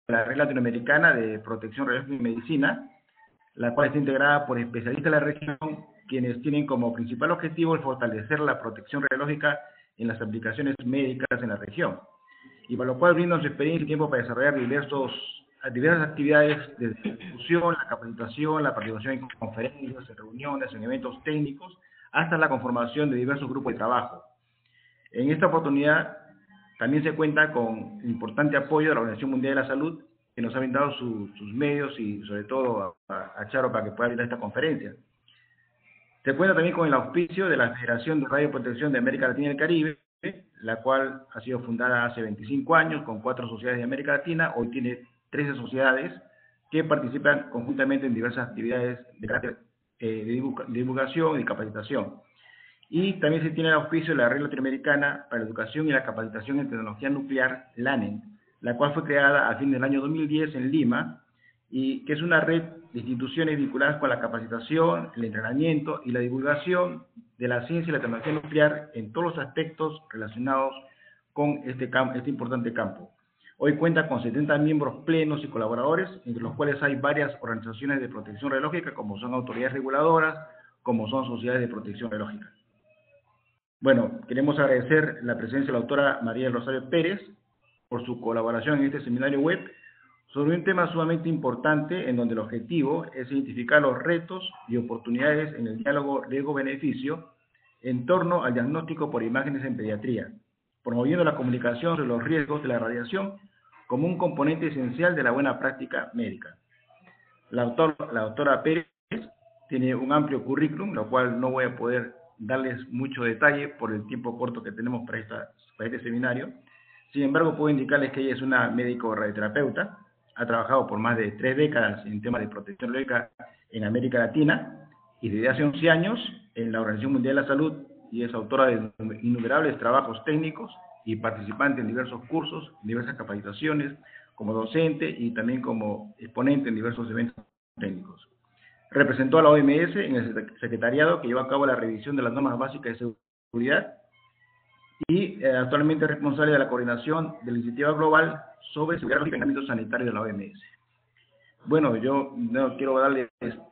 la Red Latinoamericana de Protección Radiológica y Medicina, la cual está integrada por especialistas de la región, quienes tienen como principal objetivo el fortalecer la protección radiológica en las aplicaciones médicas en la región, y para lo cual brindan su experiencia y tiempo para desarrollar diversas actividades desde la discusión, la capacitación, la participación en conferencias, en reuniones, en eventos técnicos, hasta la conformación de diversos grupos de trabajo. En esta oportunidad también se cuenta con importante apoyo de la Organización Mundial de la Salud, que nos ha brindado sus medios y sobre todo a Charo para que pueda brindar esta conferencia. Se cuenta también con el auspicio de la Federación de Radioprotección de América Latina y el Caribe, la cual ha sido fundada hace 25 años con 4 sociedades de América Latina. Hoy tiene 13 sociedades que participan conjuntamente en diversas actividades de carácter de divulgación y capacitación. Y también se tiene el auspicio de la Red Latinoamericana para la Educación y la Capacitación en Tecnología Nuclear, LANEN, la cual fue creada a fin del año 2010 en Lima, y que es una red de instituciones vinculadas con la capacitación, el entrenamiento y la divulgación de la ciencia y la tecnología nuclear en todos los aspectos relacionados con este importante campo. Hoy cuenta con 70 miembros plenos y colaboradores, entre los cuales hay varias organizaciones de protección radiológica, como son autoridades reguladoras, como son sociedades de protección radiológica. Bueno, queremos agradecer la presencia de la doctora María del Rosario Pérez por su colaboración en este seminario web sobre un tema sumamente importante en donde el objetivo es identificar los retos y oportunidades en el diálogo riesgo-beneficio en torno al diagnóstico por imágenes en pediatría, promoviendo la comunicación sobre los riesgos de la radiación como un componente esencial de la buena práctica médica. La doctora Pérez tiene un amplio currículum, lo cual no voy a poder darles mucho detalle por el tiempo corto que tenemos para este seminario. Sin embargo, puedo indicarles que ella es una médico radioterapeuta, ha trabajado por más de 3 décadas en temas de protección radiológica en América Latina y desde hace 11 años en la Organización Mundial de la Salud, y es autora de innumerables trabajos técnicos y participante en diversos cursos, en diversas capacitaciones, como docente y también como exponente en diversos eventos técnicos. Representó a la OMS en el secretariado que lleva a cabo la revisión de las normas básicas de seguridad y actualmente es responsable de la coordinación de la iniciativa global sobre seguridad en el ámbito sanitario de la OMS. Bueno, yo no quiero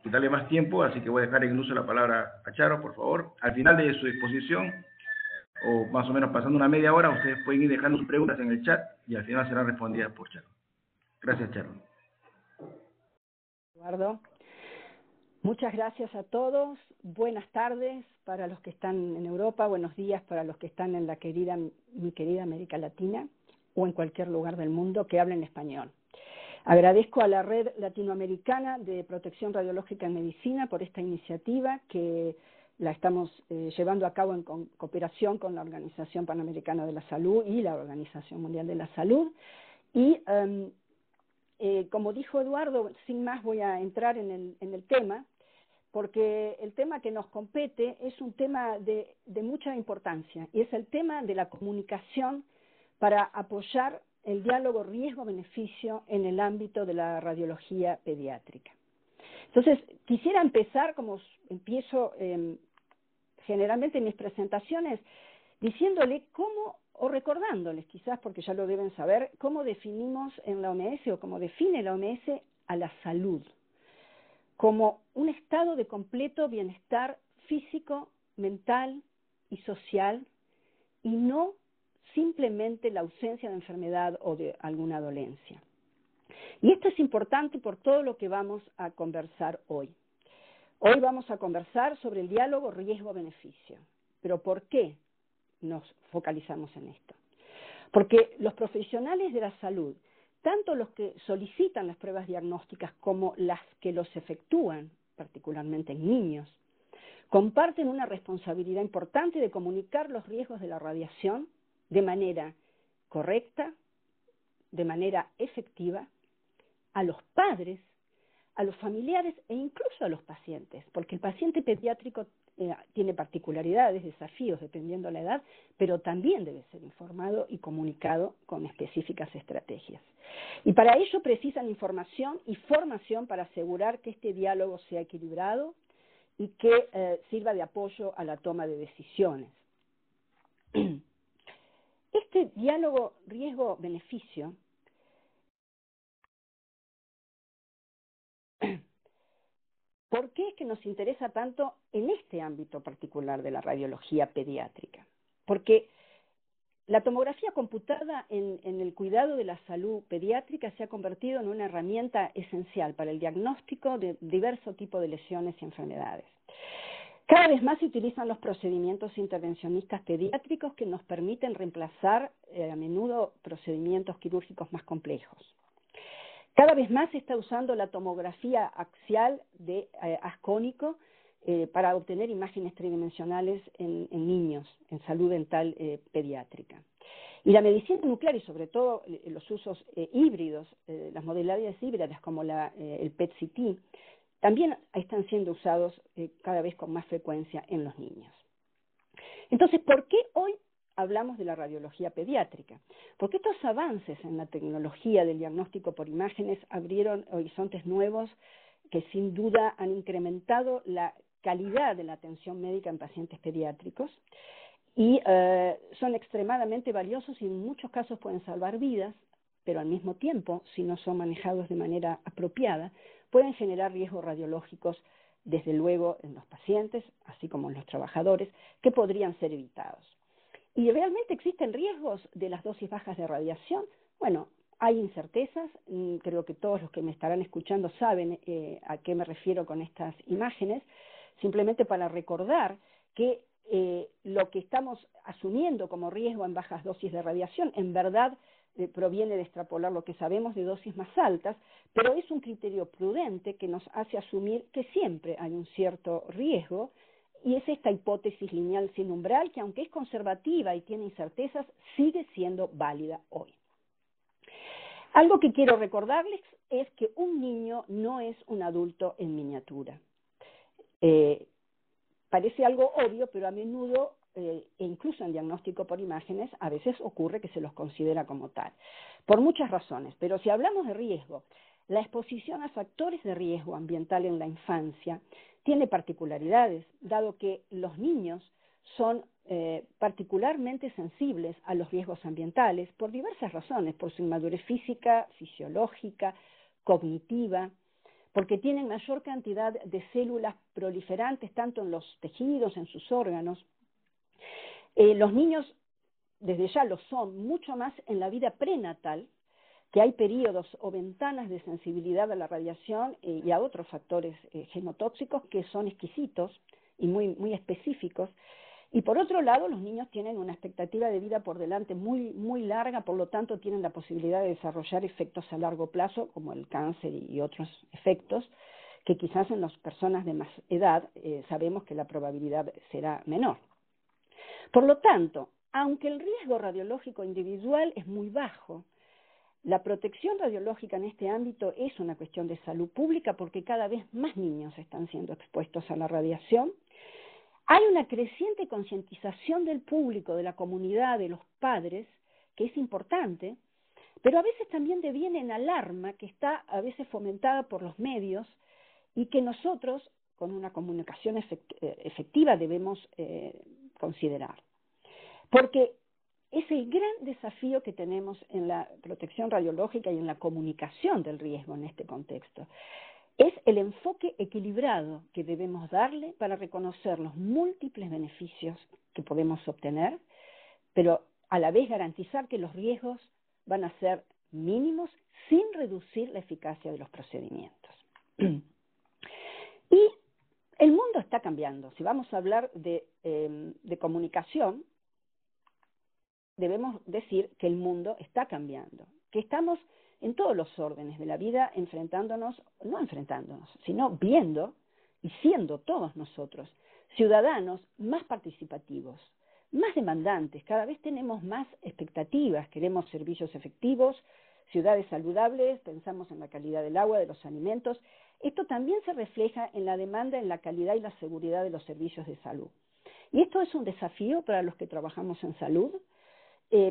quitarle más tiempo, así que voy a dejar en uso la palabra a Charo, por favor. Al final de su exposición, o más o menos pasando una media hora, ustedes pueden ir dejando sus preguntas en el chat y al final serán respondidas por Charo. Gracias, Charo. Eduardo, muchas gracias a todos. Buenas tardes para los que están en Europa, buenos días para los que están en mi querida América Latina o en cualquier lugar del mundo que hablen español. Agradezco a la Red Latinoamericana de Protección Radiológica en Medicina por esta iniciativa que la estamos llevando a cabo en cooperación con la Organización Panamericana de la Salud y la Organización Mundial de la Salud. Y como dijo Eduardo, sin más voy a entrar en el tema, porque el tema que nos compete es un tema de mucha importancia, y es el tema de la comunicación para apoyar el diálogo riesgo-beneficio en el ámbito de la radiología pediátrica. Entonces, quisiera empezar, como empiezo generalmente en mis presentaciones, diciéndole cómo, o recordándoles quizás, porque ya lo deben saber, cómo definimos en la OMS, o cómo define la OMS a la salud, como un estado de completo bienestar físico, mental y social, y no simplemente la ausencia de enfermedad o de alguna dolencia. Y esto es importante por todo lo que vamos a conversar hoy. Hoy vamos a conversar sobre el diálogo riesgo-beneficio. ¿Pero por qué nos focalizamos en esto? Porque los profesionales de la salud, tanto los que solicitan las pruebas diagnósticas como las que los efectúan, particularmente en niños, comparten una responsabilidad importante de comunicar los riesgos de la radiación de manera correcta, de manera efectiva, a los padres, a los familiares e incluso a los pacientes, porque el paciente pediátrico tiene particularidades, desafíos dependiendo de la edad, pero también debe ser informado y comunicado con específicas estrategias. Y para ello precisan información y formación para asegurar que este diálogo sea equilibrado y que sirva de apoyo a la toma de decisiones. Este diálogo riesgo-beneficio ¿por qué es que nos interesa tanto en este ámbito particular de la radiología pediátrica? Porque la tomografía computada en el cuidado de la salud pediátrica se ha convertido en una herramienta esencial para el diagnóstico de diversos tipos de lesiones y enfermedades. Cada vez más se utilizan los procedimientos intervencionistas pediátricos que nos permiten reemplazar a menudo procedimientos quirúrgicos más complejos. Cada vez más se está usando la tomografía axial de haz cónico para obtener imágenes tridimensionales en niños, en salud dental pediátrica. Y la medicina nuclear y sobre todo los usos híbridos, las modalidades híbridas como el PET-CT, también están siendo usados cada vez con más frecuencia en los niños. Entonces, ¿por qué hoy hablamos de la radiología pediátrica? Porque estos avances en la tecnología del diagnóstico por imágenes abrieron horizontes nuevos que sin duda han incrementado la calidad de la atención médica en pacientes pediátricos y son extremadamente valiosos y en muchos casos pueden salvar vidas, pero al mismo tiempo, si no son manejados de manera apropiada, pueden generar riesgos radiológicos, desde luego, en los pacientes, así como en los trabajadores, que podrían ser evitados. ¿Y realmente existen riesgos de las dosis bajas de radiación? Bueno, hay incertezas, creo que todos los que me estarán escuchando saben a qué me refiero con estas imágenes, simplemente para recordar que lo que estamos asumiendo como riesgo en bajas dosis de radiación, en verdad proviene de extrapolar lo que sabemos de dosis más altas, pero es un criterio prudente que nos hace asumir que siempre hay un cierto riesgo, y es esta hipótesis lineal sin umbral que, aunque es conservativa y tiene incertezas, sigue siendo válida hoy. Algo que quiero recordarles es que un niño no es un adulto en miniatura. Parece algo obvio, pero a menudo, e incluso en diagnóstico por imágenes, a veces ocurre que se los considera como tal, por muchas razones. Pero si hablamos de riesgo, la exposición a factores de riesgo ambiental en la infancia tiene particularidades, dado que los niños son particularmente sensibles a los riesgos ambientales por diversas razones, por su inmadurez física, fisiológica, cognitiva, porque tienen mayor cantidad de células proliferantes tanto en los tejidos, en sus órganos. Los niños desde ya lo son mucho más en la vida prenatal, que hay periodos o ventanas de sensibilidad a la radiación y a otros factores genotóxicos que son exquisitos y muy específicos. Y por otro lado, los niños tienen una expectativa de vida por delante muy larga, por lo tanto tienen la posibilidad de desarrollar efectos a largo plazo, como el cáncer y otros efectos, que quizás en las personas de más edad sabemos que la probabilidad será menor. Por lo tanto, aunque el riesgo radiológico individual es muy bajo, la protección radiológica en este ámbito es una cuestión de salud pública porque cada vez más niños están siendo expuestos a la radiación. Hay una creciente concientización del público, de la comunidad, de los padres, que es importante, pero a veces también deviene en alarma que está a veces fomentada por los medios y que nosotros, con una comunicación efectiva, debemos considerar. Porque es el gran desafío que tenemos en la protección radiológica y en la comunicación del riesgo en este contexto. Es el enfoque equilibrado que debemos darle para reconocer los múltiples beneficios que podemos obtener, pero a la vez garantizar que los riesgos van a ser mínimos sin reducir la eficacia de los procedimientos. Y el mundo está cambiando. Si vamos a hablar de comunicación, debemos decir que el mundo está cambiando, que estamos en todos los órdenes de la vida no enfrentándonos, sino viendo y siendo todos nosotros ciudadanos más participativos, más demandantes, cada vez tenemos más expectativas, queremos servicios efectivos, ciudades saludables, pensamos en la calidad del agua, de los alimentos. Esto también se refleja en la demanda, en la calidad y la seguridad de los servicios de salud. Y esto es un desafío para los que trabajamos en salud,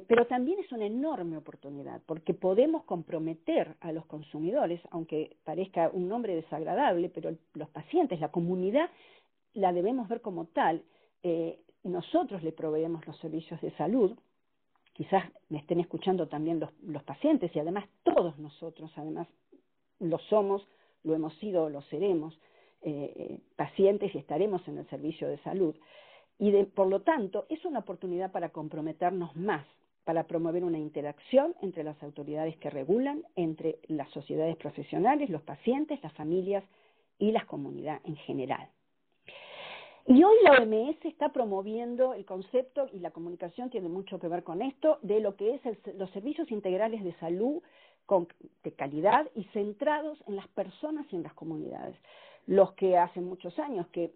pero también es una enorme oportunidad, porque podemos comprometer a los consumidores, aunque parezca un nombre desagradable, pero los pacientes, la comunidad, la debemos ver como tal. Nosotros le proveemos los servicios de salud, quizás me estén escuchando también los pacientes, y además todos nosotros, además lo somos, lo hemos sido, lo seremos. pacientes y estaremos en el servicio de salud. Y por lo tanto, es una oportunidad para comprometernos más, para promover una interacción entre las autoridades que regulan, entre las sociedades profesionales, los pacientes, las familias y la comunidad en general. Y hoy la OMS está promoviendo el concepto, y la comunicación tiene mucho que ver con esto, de lo que es los servicios integrales de salud de calidad y centrados en las personas y en las comunidades. Los que hace muchos años que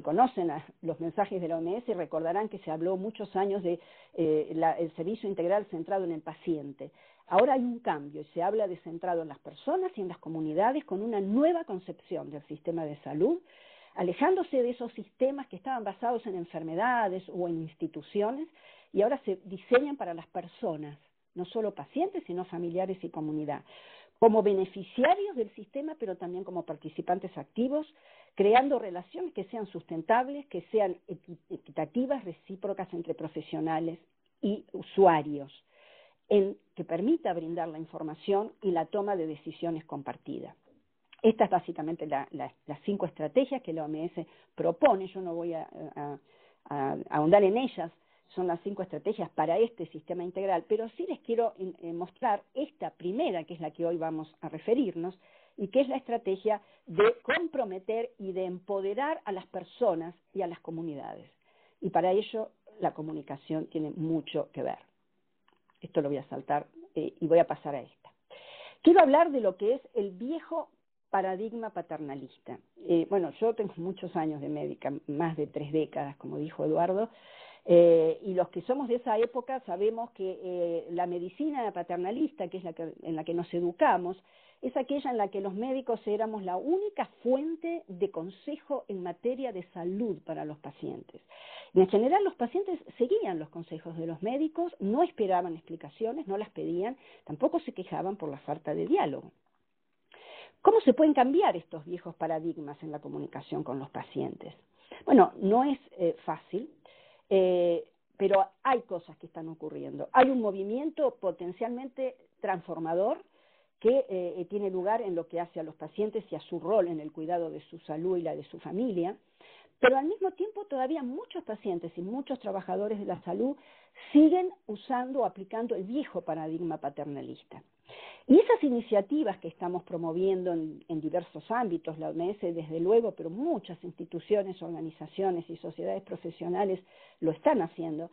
conocen los mensajes de la OMS recordarán que se habló muchos años de el servicio integral centrado en el paciente. Ahora hay un cambio y se habla de centrado en las personas y en las comunidades con una nueva concepción del sistema de salud, alejándose de esos sistemas que estaban basados en enfermedades o en instituciones y ahora se diseñan para las personas, no solo pacientes, sino familiares y comunidad, como beneficiarios del sistema, pero también como participantes activos, creando relaciones que sean sustentables, que sean equitativas, recíprocas entre profesionales y usuarios, que permita brindar la información y la toma de decisiones compartidas. Estas básicamente las 5 estrategias que la OMS propone. Yo no voy a ahondar en ellas, son las 5 estrategias para este sistema integral, pero sí les quiero mostrar esta primera, que es la que hoy vamos a referirnos, y que es la estrategia de comprometer y de empoderar a las personas y a las comunidades. Y para ello la comunicación tiene mucho que ver. Esto lo voy a saltar y voy a pasar a esta. Quiero hablar de lo que es el viejo paradigma paternalista. Bueno, yo tengo muchos años de médica, más de 3 décadas, como dijo Eduardo, y los que somos de esa época sabemos que la medicina paternalista, que es en la que nos educamos, es aquella en la que los médicos éramos la única fuente de consejo en materia de salud para los pacientes. Y en general los pacientes seguían los consejos de los médicos, no esperaban explicaciones, no las pedían, tampoco se quejaban por la falta de diálogo. ¿Cómo se pueden cambiar estos viejos paradigmas en la comunicación con los pacientes? Bueno, no es fácil, pero hay cosas que están ocurriendo. Hay un movimiento potencialmente transformador que tiene lugar en lo que hace a los pacientes y a su rol en el cuidado de su salud y la de su familia, pero al mismo tiempo todavía muchos pacientes y muchos trabajadores de la salud siguen usando o aplicando el viejo paradigma paternalista. Y esas iniciativas que estamos promoviendo en diversos ámbitos, la OMS desde luego, pero muchas instituciones, organizaciones y sociedades profesionales lo están haciendo,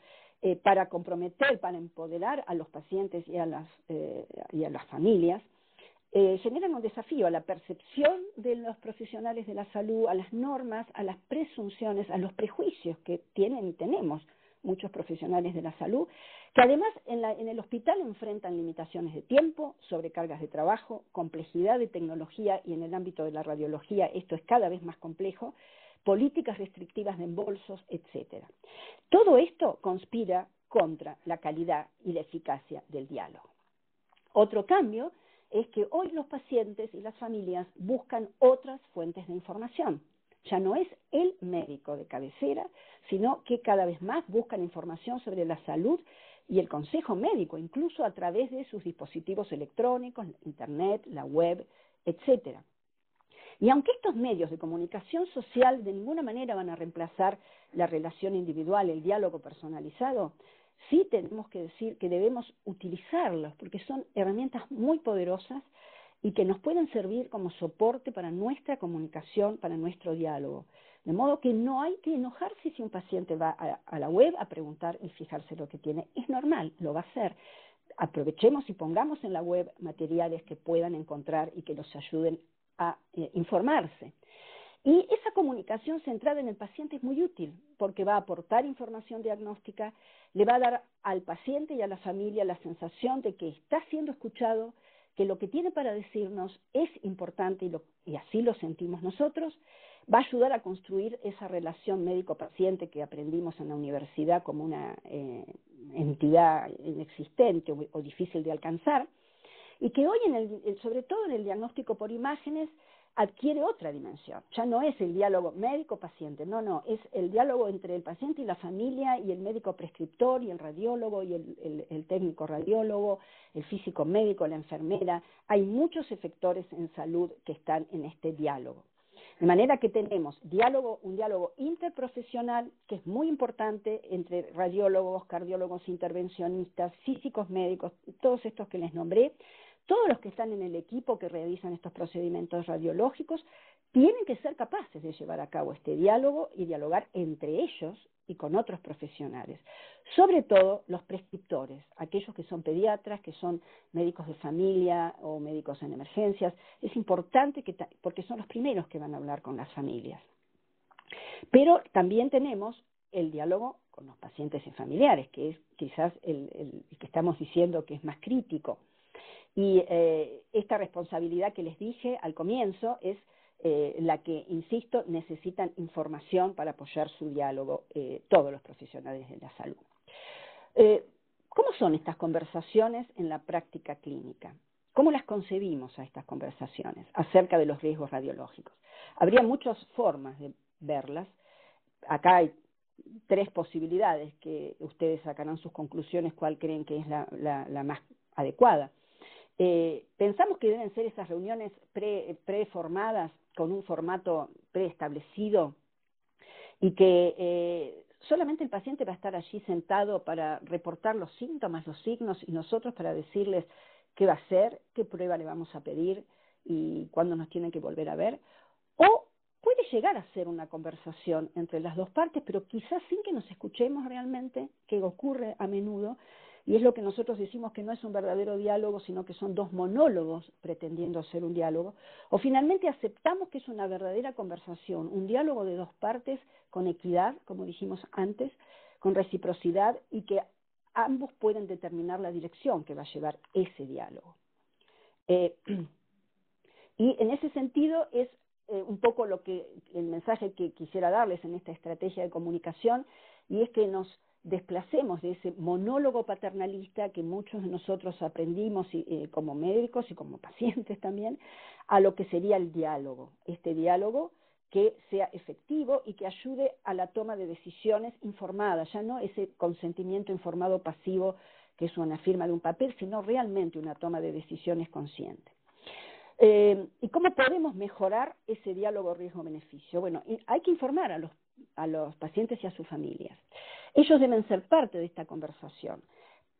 para comprometer, para empoderar a los pacientes y a las familias, generan un desafío a la percepción de los profesionales de la salud, a las normas, a las presunciones, a los prejuicios que tienen y tenemos muchos profesionales de la salud, que además en el hospital enfrentan limitaciones de tiempo, sobrecargas de trabajo, complejidad de tecnología, y en el ámbito de la radiología esto es cada vez más complejo, políticas restrictivas de embolsos, etc. Todo esto conspira contra la calidad y la eficacia del diálogo. Otro cambio es que hoy los pacientes y las familias buscan otras fuentes de información. Ya no es el médico de cabecera, sino que cada vez más buscan información sobre la salud y el consejo médico, incluso a través de sus dispositivos electrónicos, internet, la web, etc. Y aunque estos medios de comunicación social de ninguna manera van a reemplazar la relación individual, el diálogo personalizado, sí tenemos que decir que debemos utilizarlos porque son herramientas muy poderosas y que nos pueden servir como soporte para nuestra comunicación, para nuestro diálogo. De modo que no hay que enojarse si un paciente va a la web a preguntar y fijarse lo que tiene. Es normal, lo va a hacer. Aprovechemos y pongamos en la web materiales que puedan encontrar y que los ayuden a informarse. Y esa comunicación centrada en el paciente es muy útil porque va a aportar información diagnóstica, le va a dar al paciente y a la familia la sensación de que está siendo escuchado, que lo que tiene para decirnos es importante y así lo sentimos nosotros, va a ayudar a construir esa relación médico-paciente que aprendimos en la universidad como una entidad inexistente o difícil de alcanzar, y que hoy, sobre todo en el diagnóstico por imágenes, adquiere otra dimensión. Ya no es el diálogo médico-paciente, no, es el diálogo entre el paciente y la familia y el médico prescriptor y el radiólogo y el técnico radiólogo, el físico médico, la enfermera. Hay muchos efectores en salud que están en este diálogo. De manera que tenemos un diálogo interprofesional que es muy importante entre radiólogos, cardiólogos, intervencionistas, físicos médicos, todos estos que les nombré. Todos los que están en el equipo que realizan estos procedimientos radiológicos tienen que ser capaces de llevar a cabo este diálogo y dialogar entre ellos y con otros profesionales. Sobre todo los prescriptores, aquellos que son pediatras, que son médicos de familia o médicos en emergencias. Es importante porque son los primeros que van a hablar con las familias. Pero también tenemos el diálogo con los pacientes y familiares, que es quizás el que estamos diciendo que es más crítico. Y esta responsabilidad que les dije al comienzo es la que, insisto, necesitan información para apoyar su diálogo todos los profesionales de la salud. ¿Cómo son estas conversaciones en la práctica clínica? ¿Cómo las concebimos a estas conversaciones acerca de los riesgos radiológicos? Habría muchas formas de verlas. Acá hay 3 posibilidades que ustedes sacarán sus conclusiones, cuál creen que es la más adecuada. Pensamos que deben ser esas reuniones preformadas con un formato preestablecido y que solamente el paciente va a estar allí sentado para reportar los síntomas, los signos, y nosotros para decirles qué va a hacer, qué prueba le vamos a pedir y cuándo nos tienen que volver a ver. O puede llegar a ser una conversación entre las dos partes, pero quizás sin que nos escuchemos realmente, que ocurre a menudo. Y es lo que nosotros decimos que no es un verdadero diálogo, sino que son 2 monólogos pretendiendo hacer un diálogo. O finalmente aceptamos que es una verdadera conversación, un diálogo de 2 partes con equidad, como dijimos antes, con reciprocidad, y que ambos pueden determinar la dirección que va a llevar ese diálogo. Y en ese sentido es un poco el mensaje que quisiera darles en esta estrategia de comunicación, y es que nos desplacemos de ese monólogo paternalista que muchos de nosotros aprendimos como médicos y como pacientes también, a lo que sería el diálogo, este diálogo que sea efectivo y que ayude a la toma de decisiones informadas, ya no ese consentimiento informado pasivo que es una firma de un papel, sino realmente una toma de decisiones consciente. ¿Y cómo podemos mejorar ese diálogo riesgo-beneficio? Bueno, hay que informar a los pacientes y a sus familias. Ellos deben ser parte de esta conversación,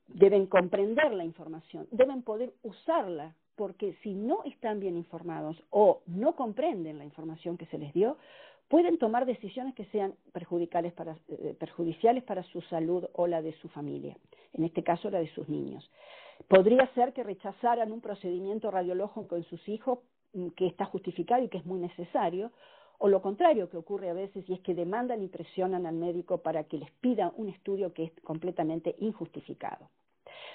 deben comprender la información, deben poder usarla, porque si no están bien informados o no comprenden la información que se les dio, pueden tomar decisiones que sean perjudiciales para su salud o la de su familia, en este caso la de sus niños. Podría ser que rechazaran un procedimiento radiológico en sus hijos que está justificado y que es muy necesario, o lo contrario que ocurre a veces, y es que demandan y presionan al médico para que les pida un estudio que es completamente injustificado.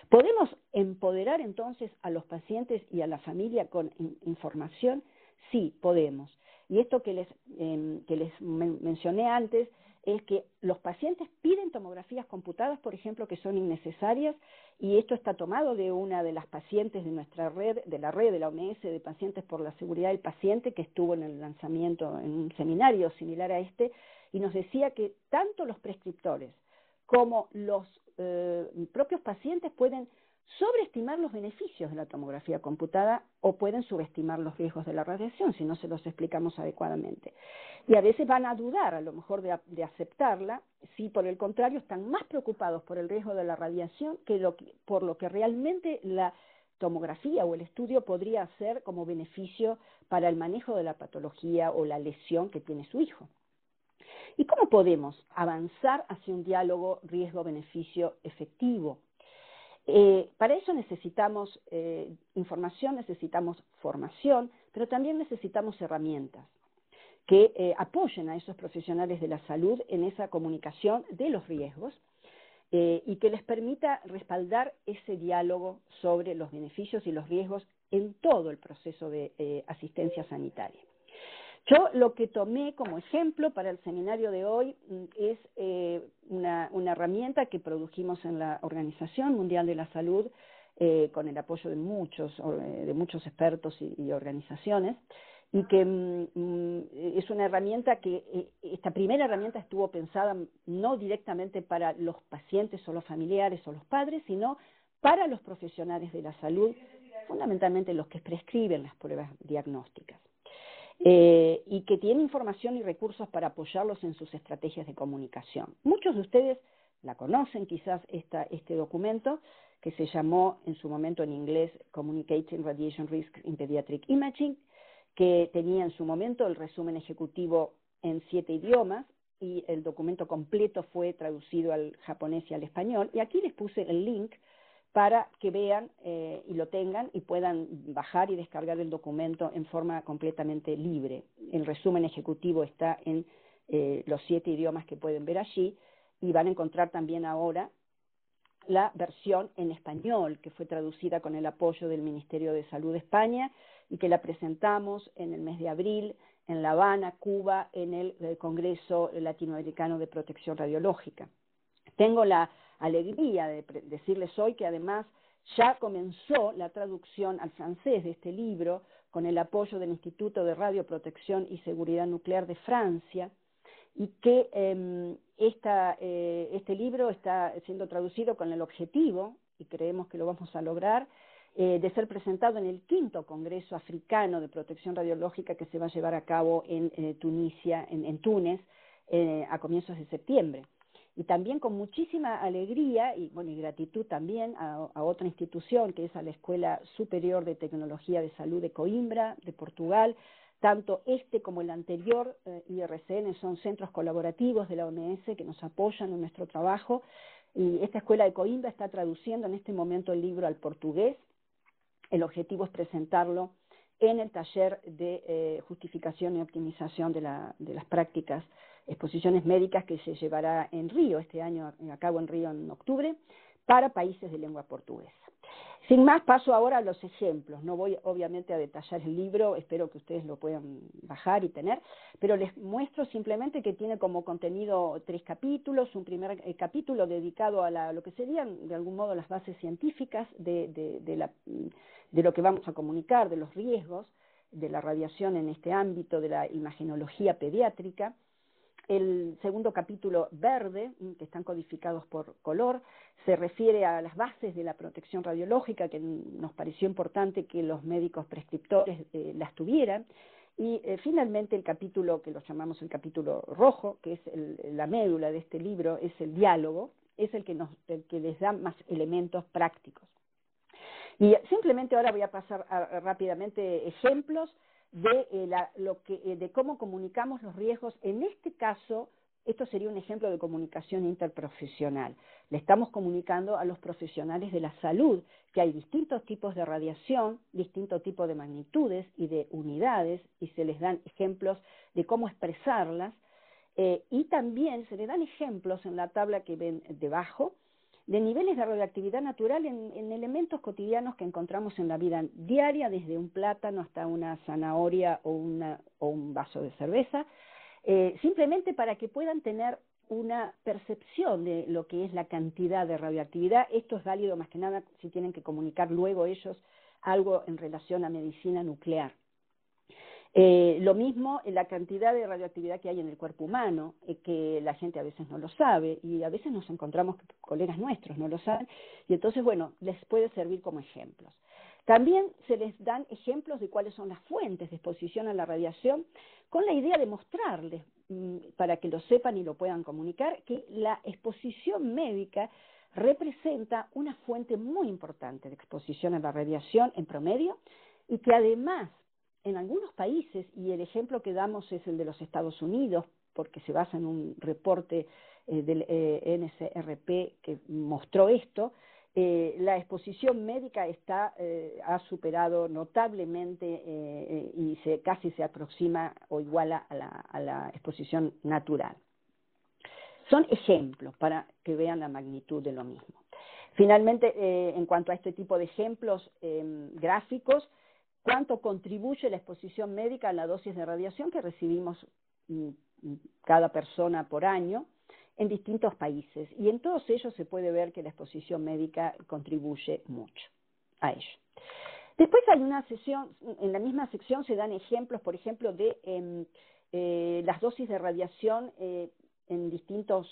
¿Podemos empoderar entonces a los pacientes y a la familia con información? Sí, podemos. Y esto que les mencioné antes es que los pacientes piden tomografías computadas, por ejemplo, que son innecesarias, y esto está tomado de una de las pacientes de nuestra red, de la OMS de Pacientes por la Seguridad del Paciente, que estuvo en el lanzamiento, en un seminario similar a este, y nos decía que tanto los prescriptores como los propios pacientes pueden sobreestimar los beneficios de la tomografía computada o pueden subestimar los riesgos de la radiación si no se los explicamos adecuadamente. Y a veces van a dudar a lo mejor de aceptarla si por el contrario están más preocupados por el riesgo de la radiación que por lo que realmente la tomografía o el estudio podría hacer como beneficio para el manejo de la patología o la lesión que tiene su hijo. ¿Y cómo podemos avanzar hacia un diálogo riesgo-beneficio efectivo? Para eso necesitamos información, necesitamos formación, pero también necesitamos herramientas que apoyen a esos profesionales de la salud en esa comunicación de los riesgos y que les permita respaldar ese diálogo sobre los beneficios y los riesgos en todo el proceso de asistencia sanitaria. Yo lo que tomé como ejemplo para el seminario de hoy es una herramienta que produjimos en la Organización Mundial de la Salud con el apoyo de muchos expertos y organizaciones, y que es una herramienta que, esta primera herramienta estuvo pensada no directamente para los pacientes o los familiares o los padres, sino para los profesionales de la salud, fundamentalmente los que prescriben las pruebas diagnósticas. y que tiene información y recursos para apoyarlos en sus estrategias de comunicación. Muchos de ustedes la conocen quizás este documento, que se llamó en su momento en inglés Communicating Radiation Risk in Pediatric Imaging, que tenía en su momento el resumen ejecutivo en 7 idiomas, y el documento completo fue traducido al japonés y al español, y aquí les puse el link para que vean y lo tengan y puedan bajar y descargar el documento en forma completamente libre. El resumen ejecutivo está en los 7 idiomas que pueden ver allí, y van a encontrar también ahora la versión en español, que fue traducida con el apoyo del Ministerio de Salud de España y que la presentamos en el mes de abril en La Habana, Cuba, en el Congreso Latinoamericano de Protección Radiológica. Tengo la alegría de decirles hoy que además ya comenzó la traducción al francés de este libro con el apoyo del Instituto de Radioprotección y Seguridad Nuclear de Francia, y que este libro está siendo traducido con el objetivo, y creemos que lo vamos a lograr, de ser presentado en el 5º Congreso Africano de Protección Radiológica que se va a llevar a cabo en Tunisia, en Túnez, a comienzos de septiembre. Y también con muchísima alegría y gratitud también a otra institución, que es a la Escuela Superior de Tecnología de Salud de Coimbra, de Portugal. Tanto este como el anterior, IRCN, son centros colaborativos de la OMS que nos apoyan en nuestro trabajo. Y esta Escuela de Coimbra está traduciendo en este momento el libro al portugués. El objetivo es presentarlo en el taller de justificación y optimización de las prácticas, exposiciones médicas, que se llevará en Río este año, a cabo en Río en octubre, para países de lengua portuguesa. Sin más, paso ahora a los ejemplos. No voy obviamente a detallar el libro, espero que ustedes lo puedan bajar y tener, pero les muestro simplemente que tiene como contenido 3 capítulos. Un primer capítulo dedicado a lo que serían de algún modo las bases científicas de lo que vamos a comunicar, de los riesgos de la radiación en este ámbito de la imagenología pediátrica. El segundo capítulo, verde, que están codificados por color, se refiere a las bases de la protección radiológica, que nos pareció importante que los médicos prescriptores las tuvieran. Y finalmente el capítulo que lo llamamos el capítulo rojo, que es la médula de este libro, es el diálogo, es el que les da más elementos prácticos. Y simplemente ahora voy a pasar rápidamente ejemplos de cómo comunicamos los riesgos. En este caso, esto sería un ejemplo de comunicación interprofesional. Le estamos comunicando a los profesionales de la salud que hay distintos tipos de radiación, distintos tipos de magnitudes y de unidades, y se les dan ejemplos de cómo expresarlas, y también se le dan ejemplos en la tabla que ven debajo, de niveles de radioactividad natural en elementos cotidianos que encontramos en la vida diaria, desde un plátano hasta una zanahoria o un vaso de cerveza, simplemente para que puedan tener una percepción de lo que es la cantidad de radioactividad. Esto es válido más que nada si tienen que comunicar luego ellos algo en relación a medicina nuclear. Lo mismo en la cantidad de radioactividad que hay en el cuerpo humano, que la gente a veces no lo sabe, y a veces nos encontramos que colegas nuestros no lo saben, y entonces, les puede servir como ejemplos. También se les dan ejemplos de cuáles son las fuentes de exposición a la radiación, con la idea de mostrarles, para que lo sepan y lo puedan comunicar, que la exposición médica representa una fuente muy importante de exposición a la radiación en promedio, y que además en algunos países, y el ejemplo que damos es el de los Estados Unidos, porque se basa en un reporte del NCRP que mostró esto, la exposición médica ha superado notablemente y casi se aproxima o iguala a la exposición natural. Son ejemplos para que vean la magnitud de lo mismo. Finalmente, en cuanto a este tipo de ejemplos gráficos, ¿cuánto contribuye la exposición médica a la dosis de radiación que recibimos cada persona por año en distintos países? Y en todos ellos se puede ver que la exposición médica contribuye mucho a ello. Después hay una sección, en la misma sección se dan ejemplos, por ejemplo, de las dosis de radiación en distintos,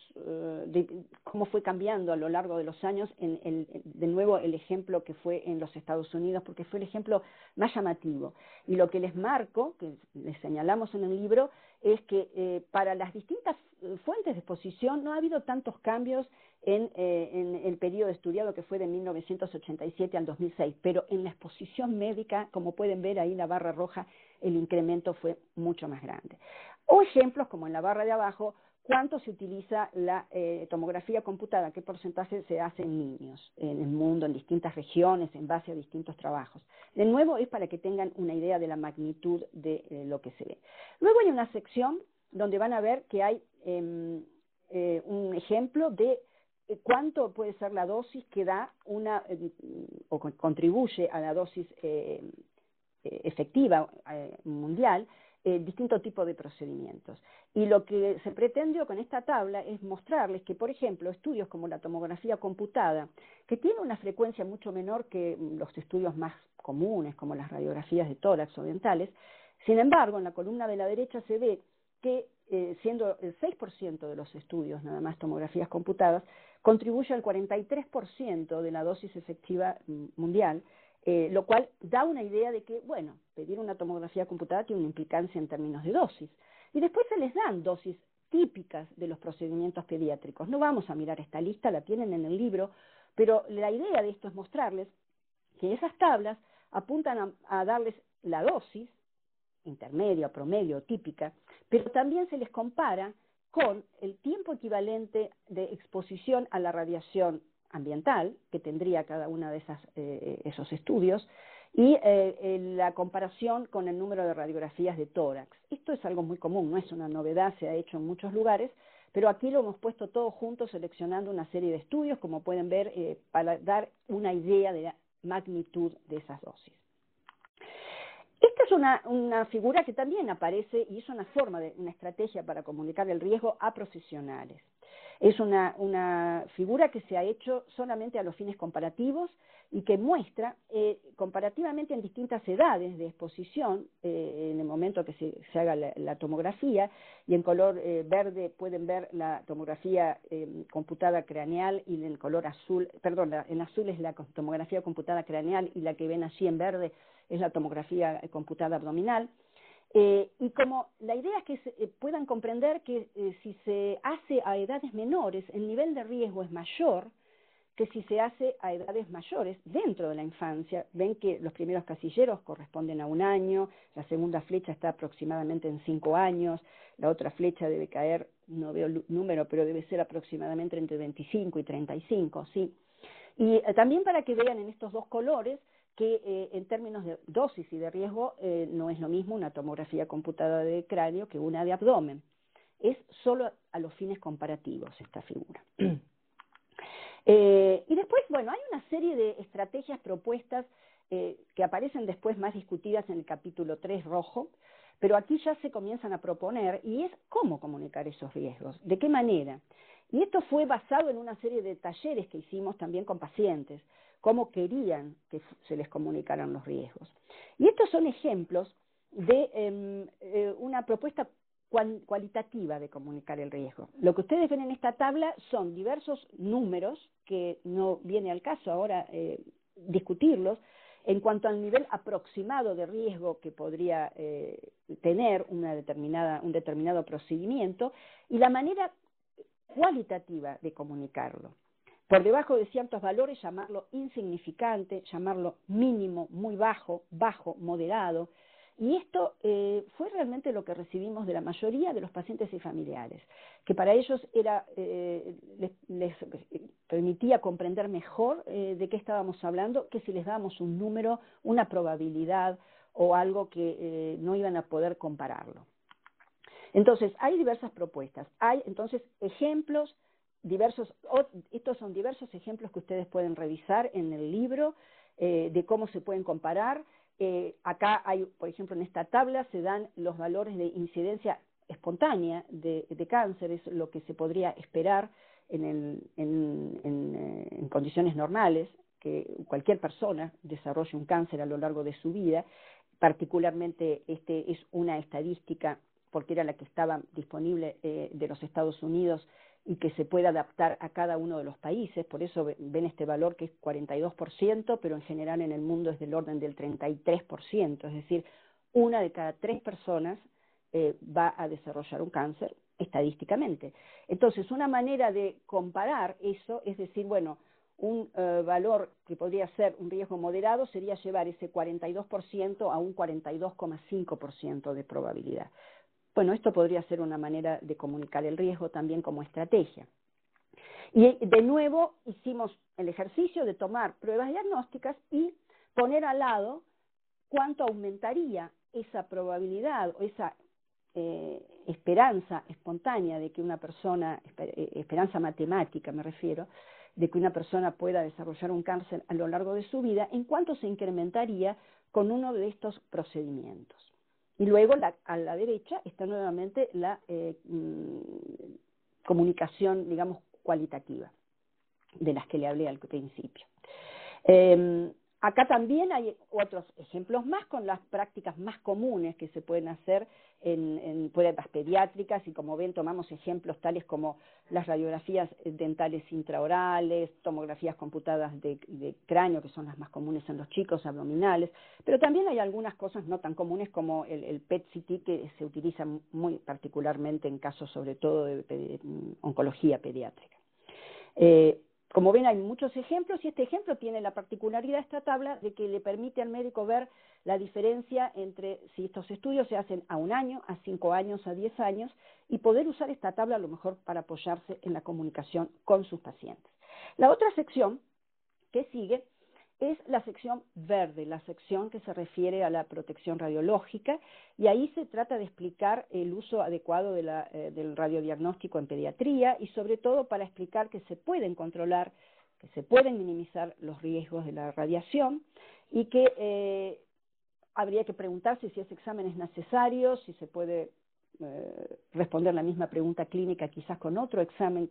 cómo fue cambiando a lo largo de los años, de nuevo el ejemplo que fue en los Estados Unidos, porque fue el ejemplo más llamativo. Y lo que les marco, que les señalamos en el libro, es que para las distintas fuentes de exposición no ha habido tantos cambios en el periodo estudiado, que fue de 1987 al 2006, pero en la exposición médica, como pueden ver ahí la barra roja, el incremento fue mucho más grande. O ejemplos como en la barra de abajo, cuánto se utiliza la tomografía computada, qué porcentaje se hace en niños en el mundo, en distintas regiones, en base a distintos trabajos. De nuevo, es para que tengan una idea de la magnitud de lo que se ve. Luego hay una sección donde van a ver que hay un ejemplo de cuánto puede ser la dosis que da o contribuye a la dosis efectiva mundial, distintos tipos de procedimientos. Y lo que se pretendió con esta tabla es mostrarles que, por ejemplo, estudios como la tomografía computada, que tiene una frecuencia mucho menor que los estudios más comunes, como las radiografías de tórax o dentales, sin embargo, en la columna de la derecha se ve que, siendo el 6% de los estudios, nada más tomografías computadas, contribuye al 43% de la dosis efectiva mundial, lo cual da una idea de que, bueno, pedir una tomografía computada tiene una implicancia en términos de dosis. Y después se les dan dosis típicas de los procedimientos pediátricos. No vamos a mirar esta lista, la tienen en el libro, pero la idea de esto es mostrarles que esas tablas apuntan a darles la dosis, intermedia, promedio, típica, pero también se les compara con el tiempo equivalente de exposición a la radiación ambiental que tendría cada uno de esos estudios y la comparación con el número de radiografías de tórax. Esto es algo muy común, no es una novedad, se ha hecho en muchos lugares, pero aquí lo hemos puesto todo junto seleccionando una serie de estudios, como pueden ver, para dar una idea de la magnitud de esas dosis. Esta es una figura que también aparece y es una estrategia para comunicar el riesgo a profesionales. Es una figura que se ha hecho solamente a los fines comparativos y que muestra comparativamente en distintas edades de exposición, en el momento que se haga la tomografía, y en color verde pueden ver la tomografía computada craneal y en color azul, perdón, en azul es la tomografía computada craneal y la que ven allí en verde es la tomografía computada abdominal. Y como la idea es que puedan comprender que si se hace a edades menores, el nivel de riesgo es mayor que si se hace a edades mayores dentro de la infancia. Ven que los primeros casilleros corresponden a 1 año, la segunda flecha está aproximadamente en 5 años, la otra flecha debe caer, no veo el número, pero debe ser aproximadamente entre 25 y 35, ¿sí? Y también para que vean en estos dos colores que en términos de dosis y de riesgo no es lo mismo una tomografía computada de cráneo que una de abdomen. Es solo a los fines comparativos esta figura. Y después, bueno, hay una serie de estrategias propuestas que aparecen después más discutidas en el capítulo 3 rojo, pero aquí ya se comienzan a proponer, y es cómo comunicar esos riesgos, de qué manera. Y esto fue basado en una serie de talleres que hicimos también con pacientes, cómo querían que se les comunicaran los riesgos. Y estos son ejemplos de una propuesta cualitativa de comunicar el riesgo. Lo que ustedes ven en esta tabla son diversos números, que no viene al caso ahora discutirlos, en cuanto al nivel aproximado de riesgo que podría tener un determinado procedimiento, y la manera cualitativa de comunicarlo. Por debajo de ciertos valores, llamarlo insignificante, llamarlo mínimo, muy bajo, bajo, moderado. Y esto fue realmente lo que recibimos de la mayoría de los pacientes y familiares, que para ellos les permitía comprender mejor de qué estábamos hablando, que si les dábamos un número, una probabilidad o algo que no iban a poder compararlo. Entonces, hay diversas propuestas, hay entonces ejemplos, estos son diversos ejemplos que ustedes pueden revisar en el libro de cómo se pueden comparar. Acá hay, por ejemplo, en esta tabla se dan los valores de incidencia espontánea de cáncer, es lo que se podría esperar en condiciones normales, que cualquier persona desarrolle un cáncer a lo largo de su vida. Particularmente, este es una estadística porque era la que estaba disponible de los Estados Unidos y que se puede adaptar a cada uno de los países, por eso ven este valor que es 42%, pero en general en el mundo es del orden del 33%, es decir, 1 de cada 3 personas va a desarrollar un cáncer estadísticamente. Entonces, una manera de comparar eso es decir, bueno, un valor que podría ser un riesgo moderado sería llevar ese 42% a un 42,5% de probabilidad. Bueno, esto podría ser una manera de comunicar el riesgo también como estrategia. Y de nuevo hicimos el ejercicio de tomar pruebas diagnósticas y poner al lado cuánto aumentaría esa probabilidad o esa esperanza espontánea de que una persona, esperanza matemática me refiero, de que una persona pueda desarrollar un cáncer a lo largo de su vida, en cuánto se incrementaría con uno de estos procedimientos. Y luego a la derecha está nuevamente la comunicación, digamos, cualitativa, de las que le hablé al principio. Acá también hay otros ejemplos más con las prácticas más comunes que se pueden hacer en pruebas pediátricas, y como ven tomamos ejemplos tales como las radiografías dentales intraorales, tomografías computadas de cráneo, que son las más comunes en los chicos, abdominales, pero también hay algunas cosas no tan comunes como el PET-CT, que se utiliza muy particularmente en casos sobre todo de oncología pediátrica. Como ven, hay muchos ejemplos, y este ejemplo tiene la particularidad, esta tabla, de que le permite al médico ver la diferencia entre si estos estudios se hacen a 1 año, a 5 años, a 10 años, y poder usar esta tabla a lo mejor para apoyarse en la comunicación con sus pacientes. La otra sección que sigue es la sección verde, la sección que se refiere a la protección radiológica, y ahí se trata de explicar el uso adecuado del radiodiagnóstico en pediatría, y sobre todo para explicar que se pueden controlar, que se pueden minimizar los riesgos de la radiación, y que habría que preguntarse si ese examen es necesario, si se puede responder la misma pregunta clínica quizás con otro examen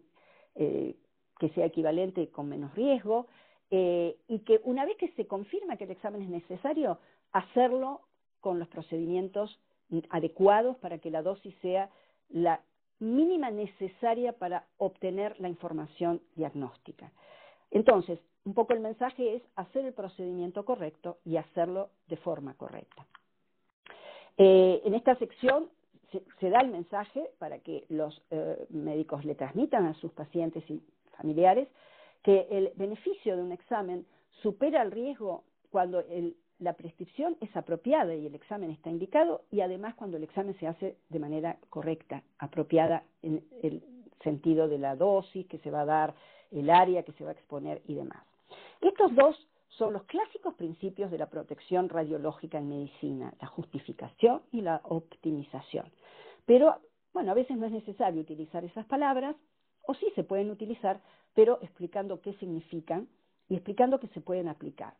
que sea equivalente con menos riesgo, y que una vez que se confirma que el examen es necesario, hacerlo con los procedimientos adecuados para que la dosis sea la mínima necesaria para obtener la información diagnóstica. Entonces, un poco el mensaje es hacer el procedimiento correcto y hacerlo de forma correcta. En esta sección se da el mensaje para que los médicos le transmitan a sus pacientes y familiares que el beneficio de un examen supera el riesgo cuando la prescripción es apropiada y el examen está indicado, y además cuando el examen se hace de manera correcta, apropiada en el sentido de la dosis que se va a dar, el área que se va a exponer y demás. Estos dos son los clásicos principios de la protección radiológica en medicina, la justificación y la optimización. Pero, bueno, a veces no es necesario utilizar esas palabras, o sí se pueden utilizar, pero explicando qué significan y explicando que se pueden aplicar.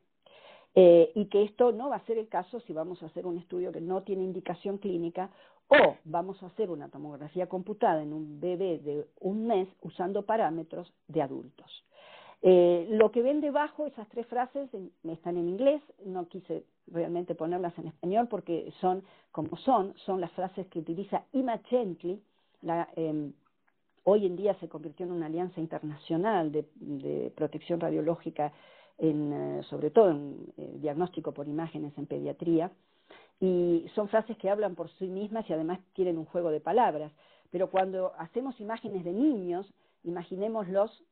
Y que esto no va a ser el caso si vamos a hacer un estudio que no tiene indicación clínica, o vamos a hacer una tomografía computada en un bebé de 1 mes usando parámetros de adultos. Lo que ven debajo, esas 3 frases, están en inglés, no quise realmente ponerlas en español porque son como son las frases que utiliza Imagently. Hoy en día se convirtió en una alianza internacional de protección radiológica, sobre todo en diagnóstico por imágenes en pediatría, y son frases que hablan por sí mismas y además tienen un juego de palabras. Pero cuando hacemos imágenes de niños, imaginémoslos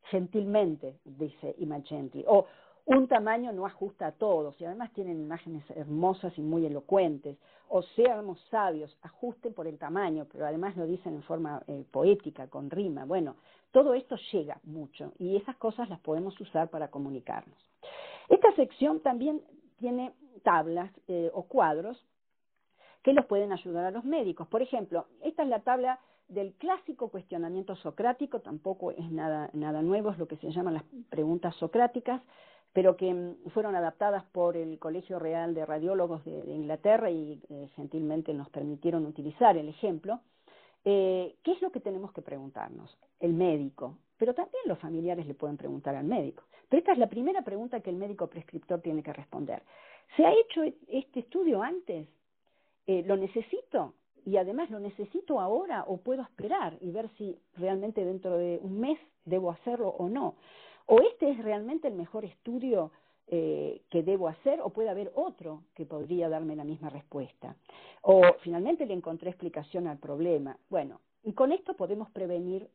gentilmente, dice Imagently, o un tamaño no ajusta a todos, y además tienen imágenes hermosas y muy elocuentes, o seamos sabios, ajusten por el tamaño, pero además lo dicen en forma poética, con rima. Bueno, todo esto llega mucho, y esas cosas las podemos usar para comunicarnos. Esta sección también tiene tablas o cuadros que los pueden ayudar a los médicos. Por ejemplo, esta es la tabla del clásico cuestionamiento socrático, tampoco es nada nuevo, es lo que se llaman las preguntas socráticas, pero que fueron adaptadas por el Colegio Real de Radiólogos de Inglaterra y gentilmente nos permitieron utilizar el ejemplo. ¿Qué es lo que tenemos que preguntarnos? El médico, pero también los familiares le pueden preguntar al médico. Pero esta es la primera pregunta que el médico prescriptor tiene que responder. ¿Se ha hecho este estudio antes? ¿Lo necesito? y además lo necesito ahora o puedo esperar y ver si realmente dentro de un mes debo hacerlo o no. O este es realmente el mejor estudio que debo hacer, o puede haber otro que podría darme la misma respuesta. O finalmente le encontré explicación al problema. Bueno, y con esto podemos prevenir,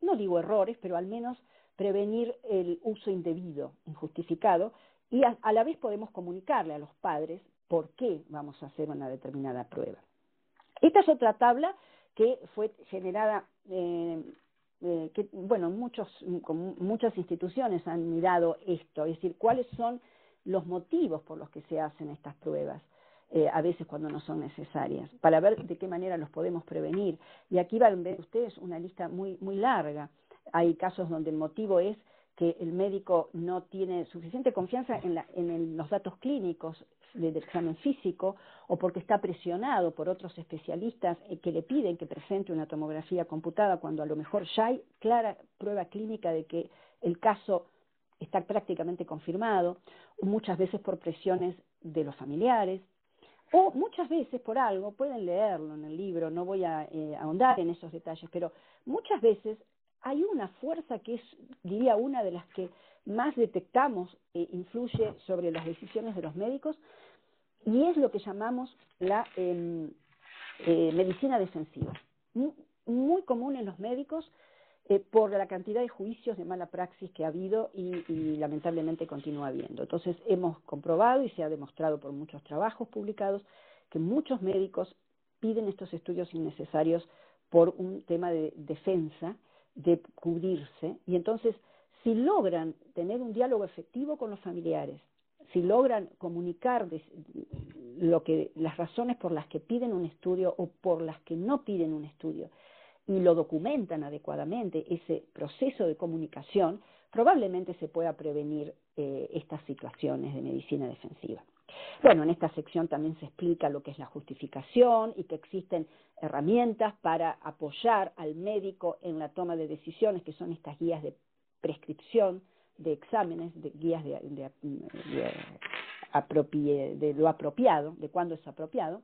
no digo errores, pero al menos prevenir el uso indebido, injustificado, y a la vez podemos comunicarle a los padres por qué vamos a hacer una determinada prueba. Esta es otra tabla que fue generada, muchas instituciones han mirado esto, es decir, cuáles son los motivos por los que se hacen estas pruebas, a veces cuando no son necesarias, para ver de qué manera los podemos prevenir. Y aquí van a ver ustedes una lista muy larga. Hay casos donde el motivo es que el médico no tiene suficiente confianza en los datos clínicos del examen físico, o porque está presionado por otros especialistas que le piden que presente una tomografía computada cuando a lo mejor ya hay clara prueba clínica de que el caso está prácticamente confirmado, o muchas veces por presiones de los familiares, o muchas veces por algo, pueden leerlo en el libro, no voy a ahondar en esos detalles, pero muchas veces hay una fuerza que es, diría, una de las que más detectamos influye sobre las decisiones de los médicos, y es lo que llamamos la medicina defensiva. Muy común en los médicos por la cantidad de juicios de mala praxis que ha habido y lamentablemente continúa habiendo. Entonces hemos comprobado, y se ha demostrado por muchos trabajos publicados, que muchos médicos piden estos estudios innecesarios por un tema de defensa, de cubrirse, y entonces si logran tener un diálogo efectivo con los familiares, si logran comunicar las razones por las que piden un estudio o por las que no piden un estudio, y lo documentan adecuadamente, ese proceso de comunicación, probablemente se pueda prevenir estas situaciones de medicina defensiva. Bueno, en esta sección también se explica lo que es la justificación y que existen herramientas para apoyar al médico en la toma de decisiones, que son estas guías de prescripción de exámenes, de guías de lo apropiado, de cuándo es apropiado.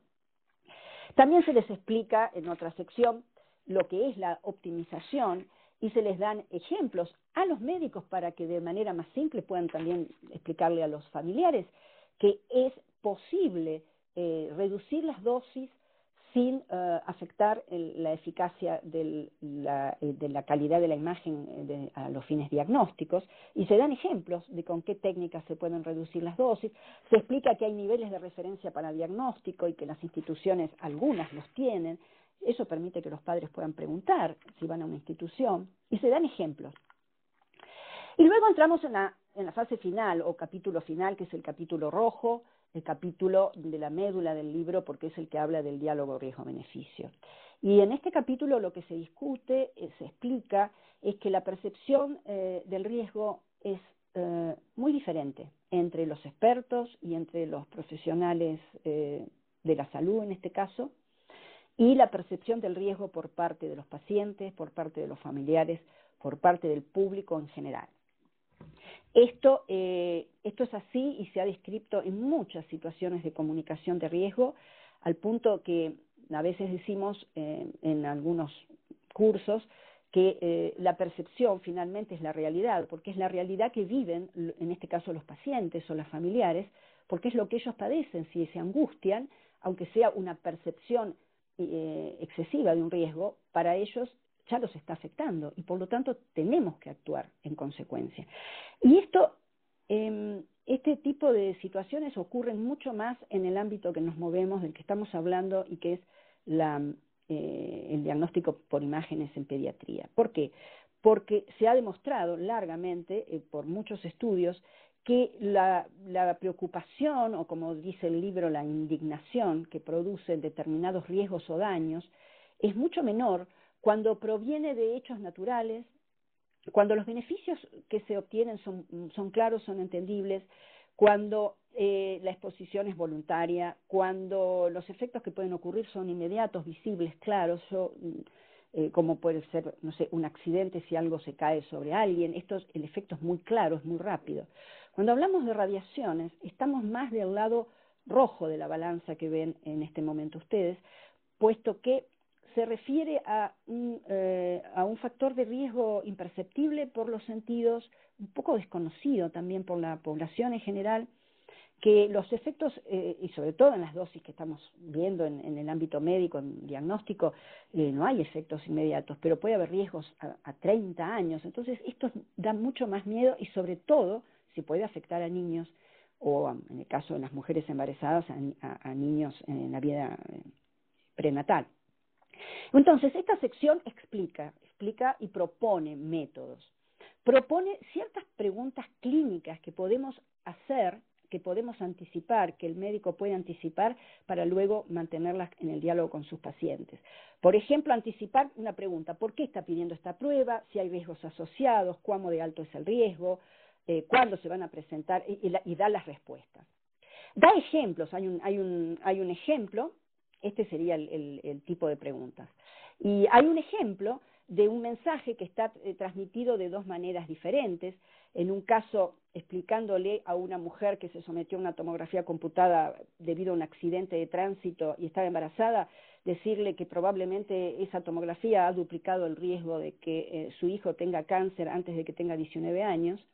También se les explica en otra sección lo que es la optimización y se les dan ejemplos a los médicos para que de manera más simple puedan también explicarle a los familiares que es posible reducir las dosis sin afectar la eficacia de la calidad de la imagen a los fines diagnósticos, y se dan ejemplos de con qué técnicas se pueden reducir las dosis. Se explica que hay niveles de referencia para diagnóstico y que las instituciones, algunas los tienen. Eso permite que los padres puedan preguntar si van a una institución, y se dan ejemplos. Y luego entramos en la fase final o capítulo final, que es el capítulo rojo, el capítulo de la médula del libro, porque es el que habla del diálogo riesgo-beneficio. Y en este capítulo lo que se discute, se explica, es que la percepción del riesgo es muy diferente entre los expertos y entre los profesionales de la salud en este caso, y la percepción del riesgo por parte de los pacientes, por parte de los familiares, por parte del público en general. Esto es así y se ha descrito en muchas situaciones de comunicación de riesgo, al punto que a veces decimos en algunos cursos que la percepción finalmente es la realidad, porque es la realidad que viven, en este caso los pacientes o los familiares, porque es lo que ellos padecen. Si se angustian, aunque sea una percepción excesiva de un riesgo, para ellos ya los está afectando y por lo tanto tenemos que actuar en consecuencia. Y este tipo de situaciones ocurren mucho más en el ámbito que nos movemos, del que estamos hablando, y que es el diagnóstico por imágenes en pediatría. ¿Por qué? Porque se ha demostrado largamente por muchos estudios que la preocupación, o como dice el libro, la indignación que producen determinados riesgos o daños, es mucho menor cuando proviene de hechos naturales, cuando los beneficios que se obtienen son claros, son entendibles, cuando la exposición es voluntaria, cuando los efectos que pueden ocurrir son inmediatos, visibles, claros, como puede ser, no sé, un accidente si algo se cae sobre alguien. El efecto es muy claro, es muy rápido. Cuando hablamos de radiaciones, estamos más del lado rojo de la balanza que ven en este momento ustedes, puesto que se refiere a un factor de riesgo imperceptible por los sentidos, un poco desconocido también por la población en general, que los efectos, y sobre todo en las dosis que estamos viendo en el ámbito médico, en diagnóstico, no hay efectos inmediatos, pero puede haber riesgos a 30 años. Entonces, esto da mucho más miedo y sobre todo si puede afectar a niños o, en el caso de las mujeres embarazadas, a niños en la vida prenatal. Entonces, esta sección explica y propone métodos. Propone ciertas preguntas clínicas que podemos hacer, que podemos anticipar, que el médico puede anticipar para luego mantenerlas en el diálogo con sus pacientes. Por ejemplo, anticipar una pregunta: ¿por qué está pidiendo esta prueba? Si hay riesgos asociados, cuándo de alto es el riesgo, cuándo se van a presentar, y da las respuestas. Da ejemplos, hay un ejemplo, este sería el tipo de preguntas. Y hay un ejemplo de un mensaje que está transmitido de dos maneras diferentes. En un caso, explicándole a una mujer que se sometió a una tomografía computada debido a un accidente de tránsito y estaba embarazada, decirle que probablemente esa tomografía ha duplicado el riesgo de que su hijo tenga cáncer antes de que tenga 19 años,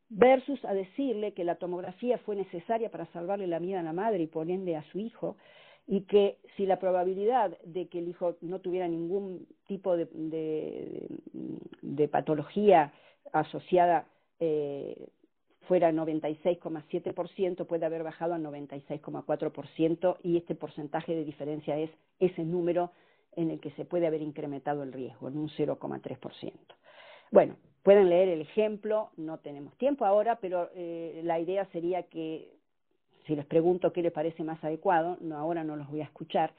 versus a decirle que la tomografía fue necesaria para salvarle la vida a la madre y por ende a su hijo, y que si la probabilidad de que el hijo no tuviera ningún tipo de patología asociada fuera 96,7%, puede haber bajado a 96,4%, y este porcentaje de diferencia es ese número en el que se puede haber incrementado el riesgo, en un 0,3%. Bueno, pueden leer el ejemplo, no tenemos tiempo ahora, pero la idea sería que, si les pregunto qué les parece más adecuado, ahora no los voy a escuchar,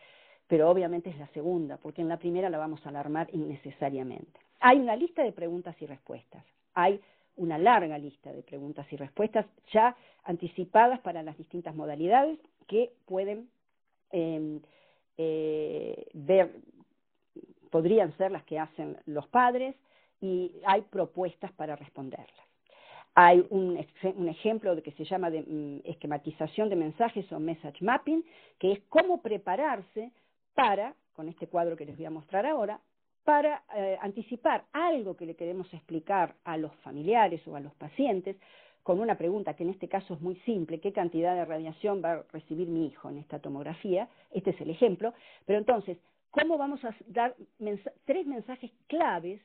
pero obviamente es la segunda, porque en la primera la vamos a alarmar innecesariamente. Hay una lista de preguntas y respuestas, hay una larga lista de preguntas y respuestas ya anticipadas para las distintas modalidades que pueden podrían ser las que hacen los padres, y hay propuestas para responderlas. Hay un ejemplo que se llama esquematización de mensajes o message mapping, que es cómo prepararse para, con este cuadro que les voy a mostrar ahora, para anticipar algo que le queremos explicar a los familiares o a los pacientes con una pregunta que en este caso es muy simple: ¿qué cantidad de radiación va a recibir mi hijo en esta tomografía? Este es el ejemplo. Pero entonces, ¿cómo vamos a dar 3 mensajes claves?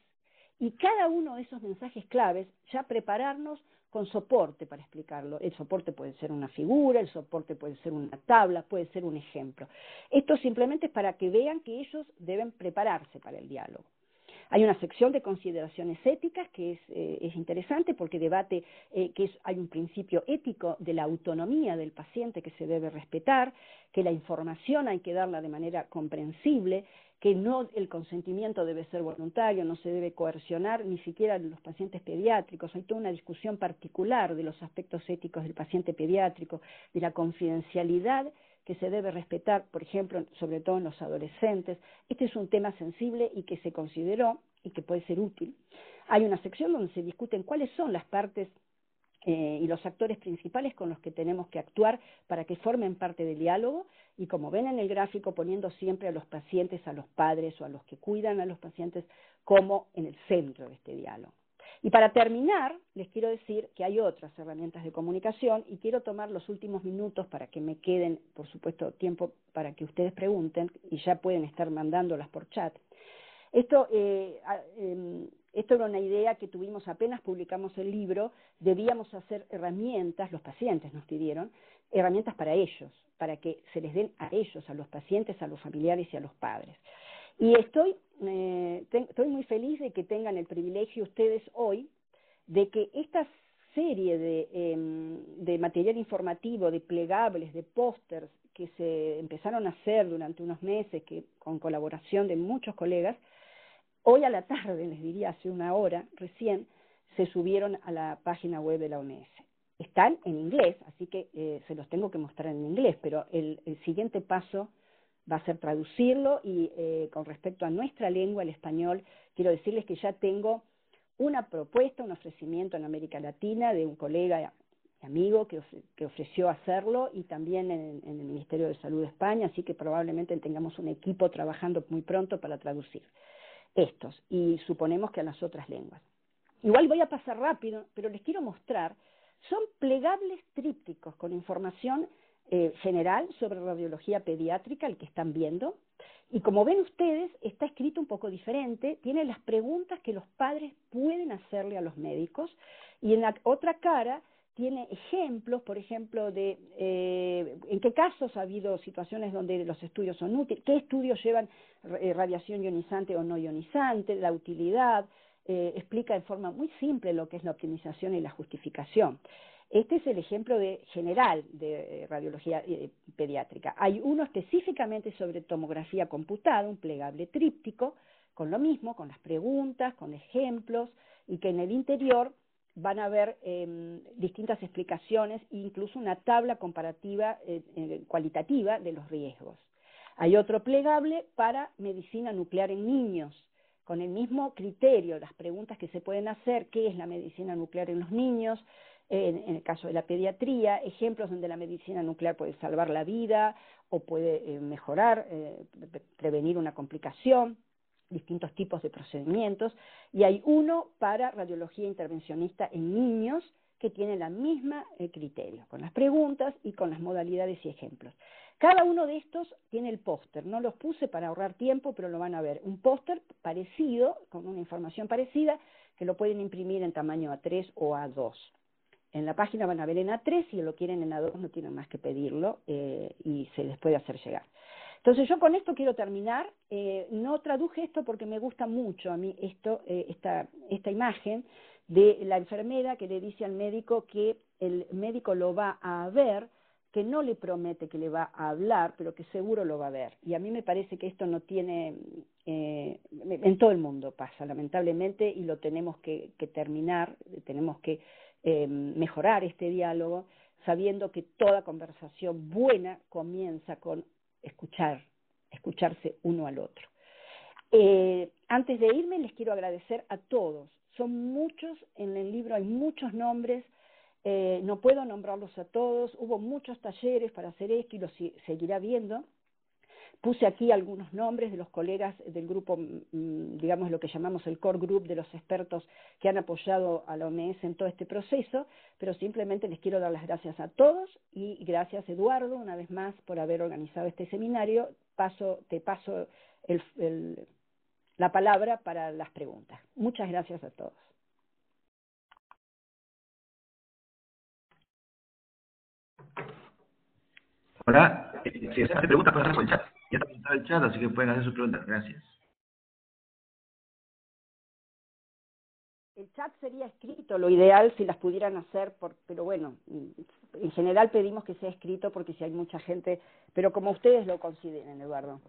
Y cada uno de esos mensajes claves ya prepararnos con soporte para explicarlo. El soporte puede ser una figura, el soporte puede ser una tabla, puede ser un ejemplo. Esto simplemente es para que vean que ellos deben prepararse para el diálogo. Hay una sección de consideraciones éticas que es interesante, porque debate que hay un principio ético de la autonomía del paciente que se debe respetar, que la información hay que darla de manera comprensible, que no el consentimiento debe ser voluntario, no se debe coercionar, ni siquiera los pacientes pediátricos. Hay toda una discusión particular de los aspectos éticos del paciente pediátrico, de la confidencialidad que se debe respetar, por ejemplo, sobre todo en los adolescentes. Este es un tema sensible y que se consideró y que puede ser útil. Hay una sección donde se discuten cuáles son las partes y los actores principales con los que tenemos que actuar para que formen parte del diálogo, y como ven en el gráfico, poniendo siempre a los pacientes, a los padres o a los que cuidan a los pacientes como en el centro de este diálogo. Y para terminar, les quiero decir que hay otras herramientas de comunicación, y quiero tomar los últimos minutos para que me queden, por supuesto, tiempo para que ustedes pregunten, y ya pueden estar mandándolas por chat. Esto era una idea que tuvimos apenas publicamos el libro. Debíamos hacer herramientas, los pacientes nos pidieron, herramientas para ellos, para que se les den a ellos, a los pacientes, a los familiares y a los padres. Y estoy muy feliz de que tengan el privilegio ustedes hoy de que esta serie de material informativo, de plegables, de pósters que se empezaron a hacer durante unos meses, que con colaboración de muchos colegas, hoy a la tarde, les diría hace una hora recién, se subieron a la página web de la OMS. Están en inglés, así que se los tengo que mostrar en inglés, pero el siguiente paso va a ser traducirlo, y con respecto a nuestra lengua, el español, quiero decirles que ya tengo una propuesta, un ofrecimiento en América Latina de un colega amigo que ofreció hacerlo, y también en el Ministerio de Salud de España, así que probablemente tengamos un equipo trabajando muy pronto para traducir estos, y suponemos que a las otras lenguas. Igual voy a pasar rápido, pero les quiero mostrar, son plegables trípticos con información general sobre radiología pediátrica, el que están viendo, y como ven ustedes, está escrito un poco diferente, tiene las preguntas que los padres pueden hacerle a los médicos, y en la otra cara tiene ejemplos, por ejemplo, de en qué casos ha habido situaciones donde los estudios son útiles, qué estudios llevan radiación ionizante o no ionizante, la utilidad, explica de forma muy simple lo que es la optimización y la justificación. Este es el ejemplo general de radiología pediátrica. Hay uno específicamente sobre tomografía computada, un plegable tríptico, con lo mismo, con las preguntas, con ejemplos, y que en el interior van a ver distintas explicaciones e incluso una tabla comparativa cualitativa de los riesgos. Hay otro plegable para medicina nuclear en niños, con el mismo criterio, las preguntas que se pueden hacer: ¿qué es la medicina nuclear en los niños? En el caso de la pediatría, ejemplos donde la medicina nuclear puede salvar la vida o puede mejorar, prevenir una complicación, distintos tipos de procedimientos, y hay uno para radiología intervencionista en niños que tiene la misma criterio, con las preguntas y con las modalidades y ejemplos. Cada uno de estos tiene el póster, no los puse para ahorrar tiempo, pero lo van a ver, un póster parecido, con una información parecida, que lo pueden imprimir en tamaño A3 o A2. En la página van a ver en A3, si lo quieren en A2 no tienen más que pedirlo y se les puede hacer llegar. Entonces yo con esto quiero terminar. No traduje esto porque me gusta mucho a mí esta imagen de la enfermera que le dice al médico que el médico lo va a ver, que no le promete que le va a hablar, pero que seguro lo va a ver. Y a mí me parece que esto no tiene, en todo el mundo pasa, lamentablemente, y lo tenemos que terminar, tenemos que mejorar este diálogo, sabiendo que toda conversación buena comienza con escucharse uno al otro. Antes de irme les quiero agradecer a todos, son muchos, en el libro hay muchos nombres, no puedo nombrarlos a todos, hubo muchos talleres para hacer esto y lo seguirá viendo. Puse aquí algunos nombres de los colegas del grupo, digamos lo que llamamos el core group de los expertos que han apoyado a la OMS en todo este proceso, pero simplemente les quiero dar las gracias a todos y gracias, Eduardo, una vez más por haber organizado este seminario. Te paso la palabra para las preguntas. Muchas gracias a todos. Hola, si desean hacer preguntas pueden hacerlo en el chat. Ya está pintado el chat, así que pueden hacer sus preguntas. Gracias. El chat sería escrito, lo ideal si las pudieran hacer, pero bueno, en general pedimos que sea escrito porque si hay mucha gente, pero como ustedes lo consideren, Eduardo.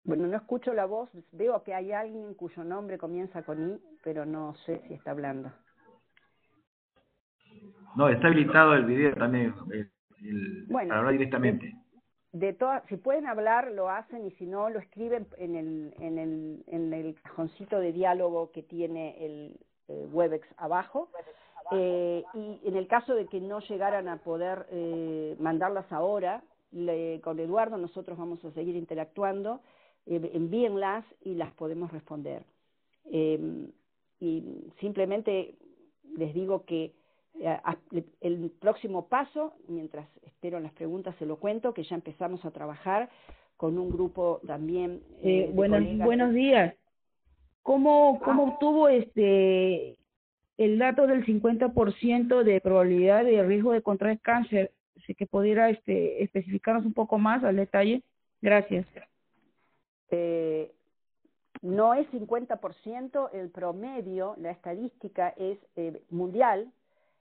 Bueno, no escucho la voz, veo que hay alguien cuyo nombre comienza con I, pero no sé si está hablando. No, está habilitado el video también, Bueno, para hablar directamente. Si pueden hablar, lo hacen, y si no, lo escriben en el cajoncito de diálogo que tiene el Webex abajo. Y en el caso de que no llegaran a poder mandarlas ahora, con Eduardo nosotros vamos a seguir interactuando, envíenlas y las podemos responder. Y simplemente les digo que el próximo paso, mientras espero las preguntas se lo cuento, que ya empezamos a trabajar con un grupo también de buenos días. ¿Cómo obtuvo el dato del 50% de probabilidad de riesgo de contraer cáncer? Si que pudiera especificarnos un poco más al detalle. Gracias. No es 50%, el promedio, la estadística es mundial,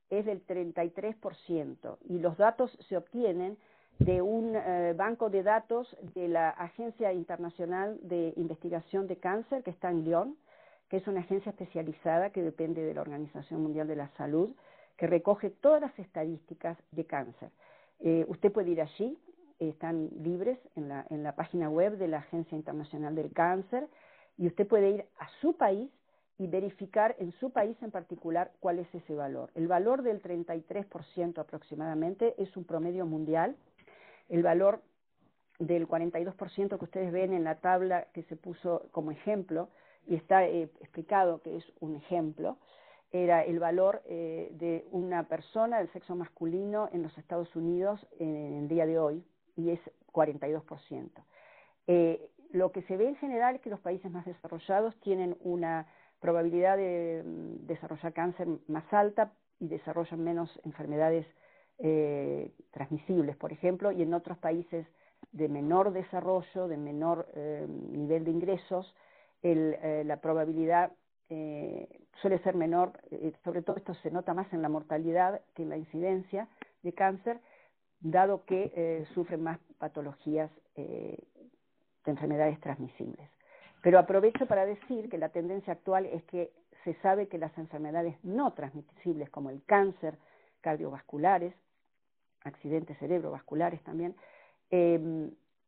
es del 33%, y los datos se obtienen de un banco de datos de la Agencia Internacional de Investigación de Cáncer, que está en Lyon, que es una agencia especializada que depende de la Organización Mundial de la Salud, que recoge todas las estadísticas de cáncer. Usted puede ir allí, están libres en la página web de la Agencia Internacional del Cáncer, y usted puede ir a su país y verificar en su país en particular cuál es ese valor. El valor del 33% aproximadamente es un promedio mundial. El valor del 42% que ustedes ven en la tabla que se puso como ejemplo, y está explicado que es un ejemplo, era el valor de una persona del sexo masculino en los Estados Unidos en el día de hoy, y es 42%. Lo que se ve en general es que los países más desarrollados tienen una probabilidad de desarrollar cáncer más alta y desarrollan menos enfermedades transmisibles, por ejemplo, y en otros países de menor desarrollo, de menor nivel de ingresos, la probabilidad suele ser menor, sobre todo esto se nota más en la mortalidad que en la incidencia de cáncer, dado que sufren más patologías de enfermedades transmisibles. Pero aprovecho para decir que la tendencia actual es que se sabe que las enfermedades no transmisibles, como el cáncer, cardiovasculares, accidentes cerebrovasculares también,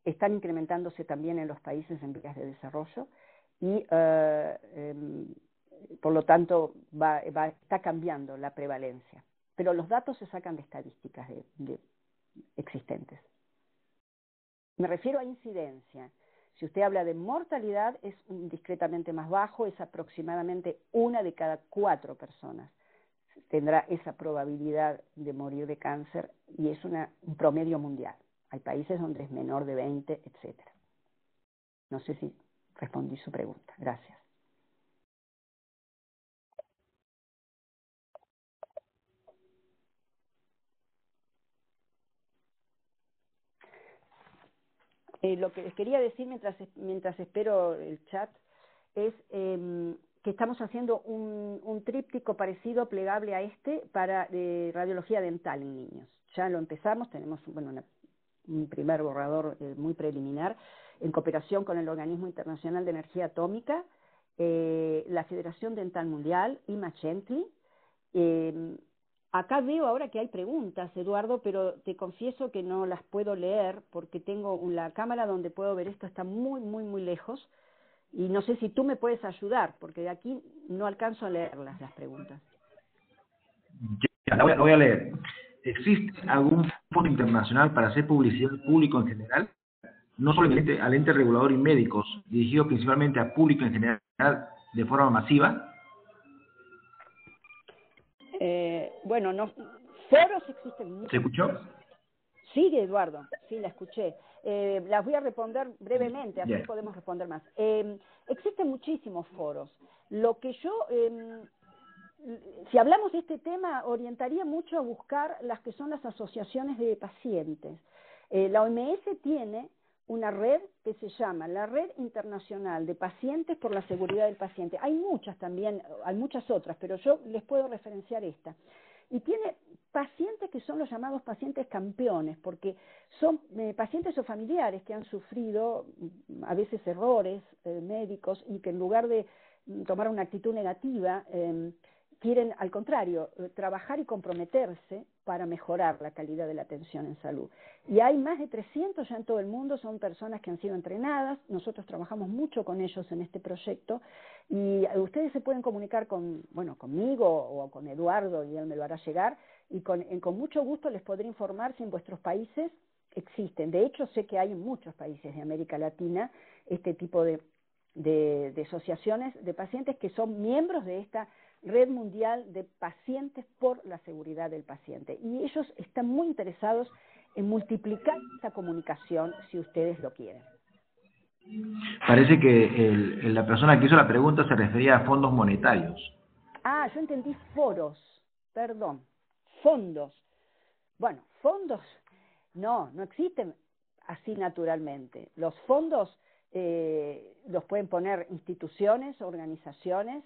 están incrementándose también en los países en vías de desarrollo y por lo tanto está cambiando la prevalencia. Pero los datos se sacan de estadísticas existentes. Me refiero a incidencia. Si usted habla de mortalidad, es discretamente más bajo, es aproximadamente 1 de cada 4 personas tendrá esa probabilidad de morir de cáncer, y es un promedio mundial. Hay países donde es menor de 20, etc. No sé si respondí su pregunta. Gracias. Lo que les quería decir mientras espero el chat es que estamos haciendo un tríptico parecido, plegable a este, para radiología dental en niños. Ya lo empezamos, tenemos un primer borrador muy preliminar, en cooperación con el Organismo Internacional de Energía Atómica, la Federación Dental Mundial y Macently. Acá veo ahora que hay preguntas, Eduardo, pero te confieso que no las puedo leer porque tengo la cámara donde puedo ver esto, está muy, muy, muy lejos, y no sé si tú me puedes ayudar, porque de aquí no alcanzo a leerlas, las preguntas. Ya, lo voy a leer. ¿Existe algún fondo internacional para hacer publicidad al público en general? No solamente al ente regulador y médicos, dirigido principalmente al público en general de forma masiva. Bueno, no, foros existen muchos. ¿Se escuchó? Sí, Eduardo, sí, la escuché. Las voy a responder brevemente, así Yeah. podemos responder más. Existen muchísimos foros. Lo que yo, si hablamos de este tema, orientaría mucho a buscar las que son las asociaciones de pacientes. La OMS tiene una red que se llama la Red Internacional de Pacientes por la Seguridad del Paciente. Hay muchas también, hay muchas otras, pero yo les puedo referenciar esta. Y tiene pacientes que son los llamados pacientes campeones, porque son pacientes o familiares que han sufrido a veces errores médicos, y que en lugar de tomar una actitud negativa, quieren, al contrario, trabajar y comprometerse para mejorar la calidad de la atención en salud. Y hay más de 300 ya en todo el mundo, son personas que han sido entrenadas, nosotros trabajamos mucho con ellos en este proyecto, y ustedes se pueden comunicar conmigo o con Eduardo, y él me lo hará llegar, y con mucho gusto les podré informar si en vuestros países existen. De hecho, sé que hay en muchos países de América Latina este tipo de asociaciones de pacientes que son miembros de esta Red Mundial de Pacientes por la Seguridad del Paciente. Y ellos están muy interesados en multiplicar esa comunicación si ustedes lo quieren. Parece que la persona que hizo la pregunta se refería a fondos monetarios. Ah, yo entendí foros, perdón, fondos. Bueno, fondos no existen así naturalmente. Los fondos los pueden poner instituciones, organizaciones.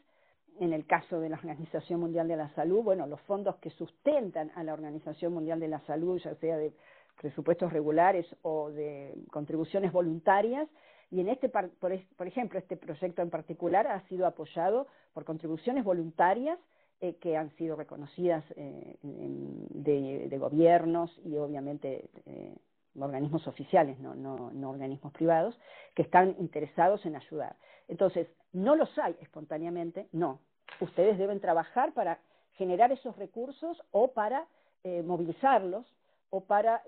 En el caso de la Organización Mundial de la Salud, bueno, los fondos que sustentan a la Organización Mundial de la Salud, ya sea de presupuestos regulares o de contribuciones voluntarias, y en por ejemplo, este proyecto en particular ha sido apoyado por contribuciones voluntarias que han sido reconocidas de gobiernos y obviamente organismos oficiales, no organismos privados, que están interesados en ayudar. Entonces, no los hay espontáneamente, no. Ustedes deben trabajar para generar esos recursos o para movilizarlos o para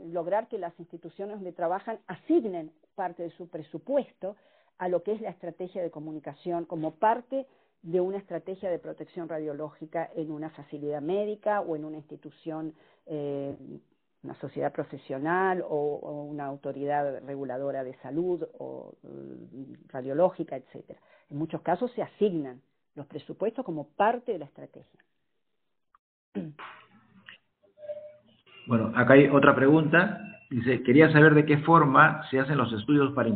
lograr que las instituciones donde trabajan asignen parte de su presupuesto a lo que es la estrategia de comunicación como parte de una estrategia de protección radiológica en una facilidad médica o en una institución, una sociedad profesional o una autoridad reguladora de salud o radiológica, etcétera. En muchos casos se asignan los presupuestos como parte de la estrategia. Bueno, acá hay otra pregunta. Dice, quería saber de qué forma se hacen los estudios para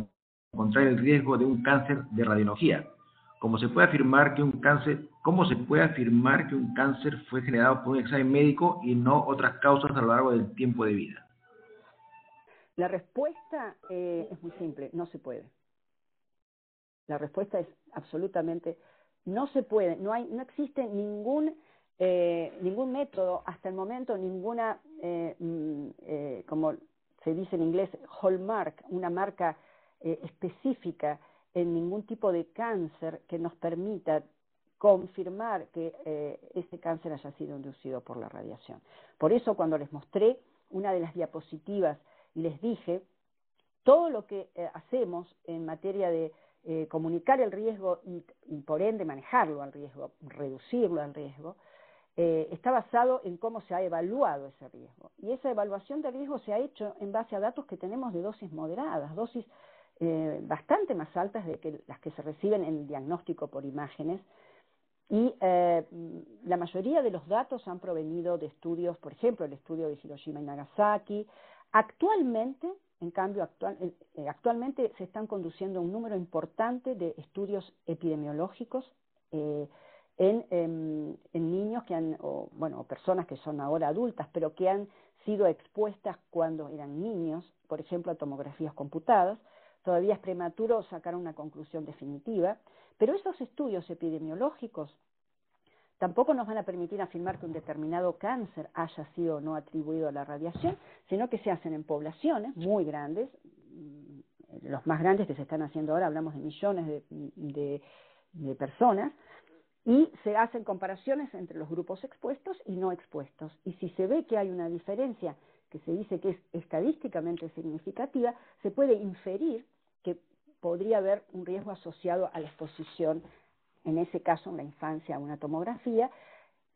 encontrar el riesgo de un cáncer de radiología. ¿Cómo se puede afirmar que un cáncer fue generado por un examen médico y no otras causas a lo largo del tiempo de vida? La respuesta es muy simple, no se puede. La respuesta es absolutamente no se puede, no existe ningún método hasta el momento, ninguna, como se dice en inglés, hallmark, una marca específica en ningún tipo de cáncer que nos permita confirmar que ese cáncer haya sido inducido por la radiación. Por eso cuando les mostré una de las diapositivas y les dije, todo lo que hacemos en materia de comunicar el riesgo y por ende manejarlo al riesgo, reducirlo al riesgo, está basado en cómo se ha evaluado ese riesgo. Y esa evaluación de riesgo se ha hecho en base a datos que tenemos de dosis moderadas, dosis bastante más altas de que las que se reciben en el diagnóstico por imágenes. Y la mayoría de los datos han provenido de estudios, por ejemplo, el estudio de Hiroshima y Nagasaki. Actualmente, en cambio, actualmente se están conduciendo un número importante de estudios epidemiológicos en niños que o personas que son ahora adultas, pero que han sido expuestas cuando eran niños, por ejemplo, a tomografías computadas. Todavía es prematuro sacar una conclusión definitiva, pero esos estudios epidemiológicos tampoco nos van a permitir afirmar que un determinado cáncer haya sido o no atribuido a la radiación, sino que se hacen en poblaciones muy grandes, los más grandes que se están haciendo ahora, hablamos de millones de personas, y se hacen comparaciones entre los grupos expuestos y no expuestos. Y si se ve que hay una diferencia que se dice que es estadísticamente significativa, se puede inferir que podría haber un riesgo asociado a la exposición, en ese caso en la infancia, a una tomografía,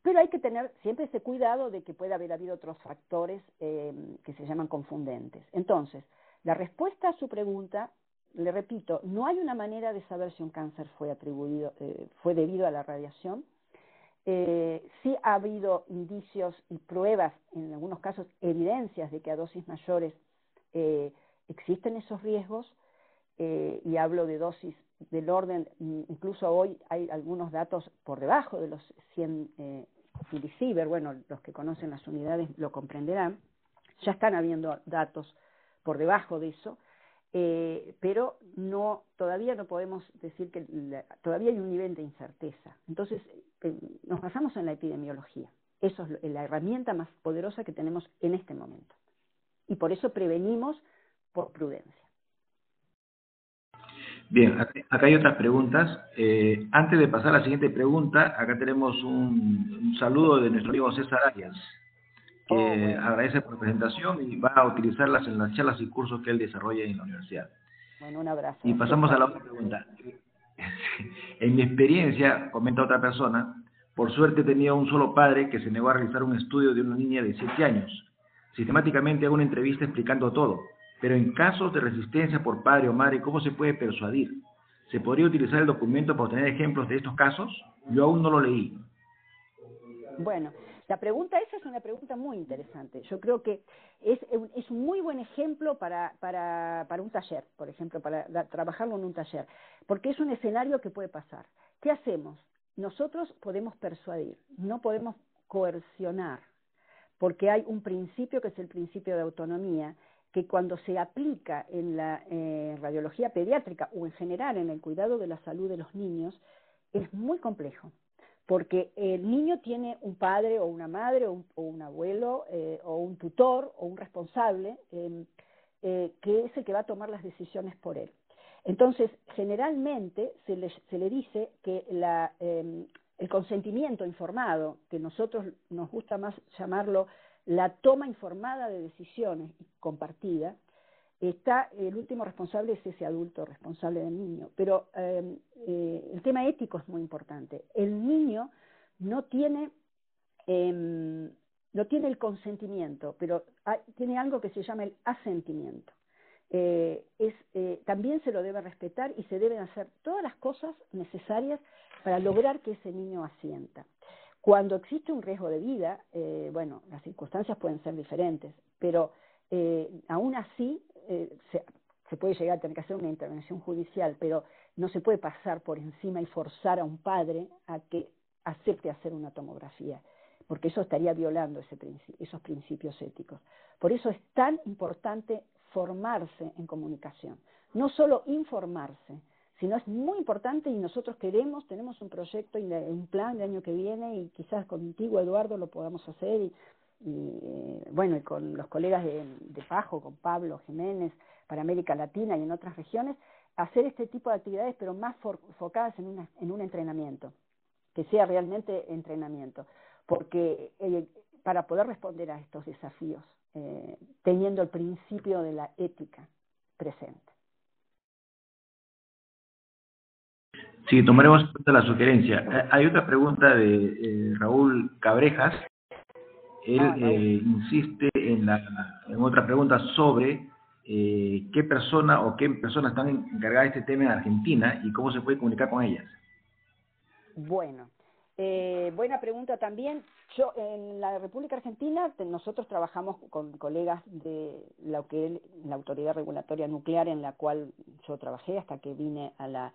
pero hay que tener siempre ese cuidado de que pueda haber habido otros factores que se llaman confundentes. Entonces, la respuesta a su pregunta, le repito, no hay una manera de saber si un cáncer fue debido a la radiación. Sí ha habido indicios y pruebas, en algunos casos evidencias de que a dosis mayores existen esos riesgos, y hablo de dosis del orden, incluso hoy hay algunos datos por debajo de los 100 milisievert, bueno, los que conocen las unidades lo comprenderán, ya están habiendo datos por debajo de eso, pero todavía no podemos decir que todavía hay un nivel de incerteza. Entonces, nos basamos en la epidemiología. Eso es la herramienta más poderosa que tenemos en este momento. Y por eso prevenimos por prudencia. Bien, acá hay otras preguntas. Antes de pasar a la siguiente pregunta, acá tenemos un saludo de nuestro amigo César Arias, que bueno, agradece por la presentación y va a utilizarlas en las charlas y cursos que él desarrolla en la universidad. Bueno, un abrazo. Y pasamos a la otra pregunta. En mi experiencia, comenta otra persona, por suerte tenía un solo padre que se negó a realizar un estudio de una niña de 7 años. Sistemáticamente hago una entrevista explicando todo, pero en casos de resistencia por padre o madre, ¿cómo se puede persuadir? ¿Se podría utilizar el documento para obtener ejemplos de estos casos? Yo aún no lo leí. Bueno, la pregunta esa es una pregunta muy interesante. Yo creo que es un muy buen ejemplo para un taller, por ejemplo, para trabajarlo en un taller, porque es un escenario que puede pasar. ¿Qué hacemos? Nosotros podemos persuadir, no podemos coercionar, porque hay un principio que es el principio de autonomía, que cuando se aplica en la radiología pediátrica o en general en el cuidado de la salud de los niños, es muy complejo, porque el niño tiene un padre o una madre o un abuelo o un tutor o un responsable que es el que va a tomar las decisiones por él. Entonces, generalmente se le dice que el consentimiento informado, que nosotros nos gusta más llamarlo la toma informada de decisiones compartida, el último responsable es ese adulto responsable del niño. Pero el tema ético es muy importante. El niño no tiene el consentimiento, pero tiene algo que se llama el asentimiento. También se lo debe respetar y se deben hacer todas las cosas necesarias para lograr que ese niño asienta. Cuando existe un riesgo de vida, bueno, las circunstancias pueden ser diferentes, pero aún así se puede llegar a tener que hacer una intervención judicial, pero no se puede pasar por encima y forzar a un padre a que acepte hacer una tomografía, porque eso estaría violando esos principios éticos. Por eso es tan importante formarse en comunicación, no solo informarse, sino es muy importante, y nosotros tenemos un proyecto y un plan de año que viene, y quizás contigo, Eduardo, lo podamos hacer, y con los colegas de Pajo, con Pablo Jiménez, para América Latina y en otras regiones, hacer este tipo de actividades, pero más enfocadas en un entrenamiento, que sea realmente entrenamiento, porque para poder responder a estos desafíos, teniendo el principio de la ética presente. Sí, tomaremos en cuenta la sugerencia. Hay otra pregunta de Raúl Cabrejas. Él insiste en otra pregunta sobre qué persona o qué personas están encargadas de este tema en Argentina y cómo se puede comunicar con ellas. Bueno, buena pregunta también. En la República Argentina nosotros trabajamos con colegas de la Autoridad Regulatoria Nuclear, en la cual yo trabajé hasta que vine a la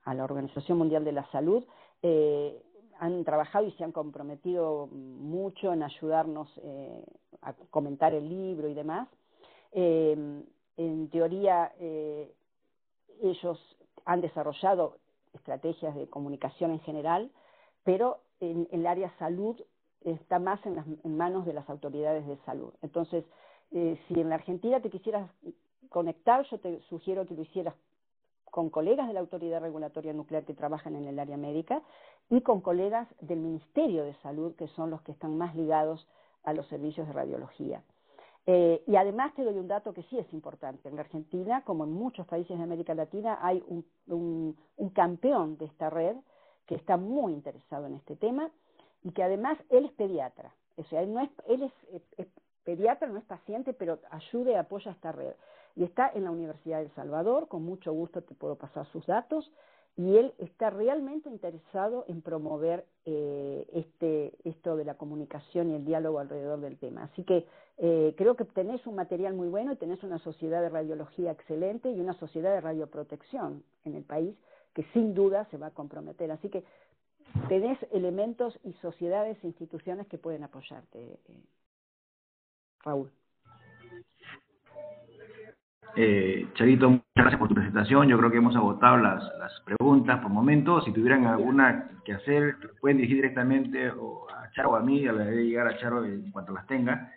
Organización Mundial de la Salud. Han trabajado y se han comprometido mucho en ayudarnos a comentar el libro y demás. En teoría, ellos han desarrollado estrategias de comunicación en general, pero en el área salud está más en manos de las autoridades de salud. Entonces, si en la Argentina te quisieras conectar, yo te sugiero que lo hicieras con colegas de la Autoridad Regulatoria Nuclear que trabajan en el área médica y con colegas del Ministerio de Salud, que son los que están más ligados a los servicios de radiología. Y además te doy un dato que sí es importante. En la Argentina, como en muchos países de América Latina, hay un campeón de esta red que está muy interesado en este tema y que además él es pediatra. O sea, él es pediatra, no es paciente, pero ayuda y apoya esta red. Y está en la Universidad de El Salvador, con mucho gusto te puedo pasar sus datos, y él está realmente interesado en promover esto de la comunicación y el diálogo alrededor del tema. Así que creo que tenés un material muy bueno y tenés una sociedad de radiología excelente y una sociedad de radioprotección en el país que sin duda se va a comprometer. Así que tenés elementos y sociedades e instituciones que pueden apoyarte, Raúl. Charito, muchas gracias por tu presentación. Yo creo que hemos agotado las preguntas por momento. Si tuvieran alguna que hacer, pueden dirigir directamente a Charo o a mí, le haré llegar a Charo en cuanto las tenga.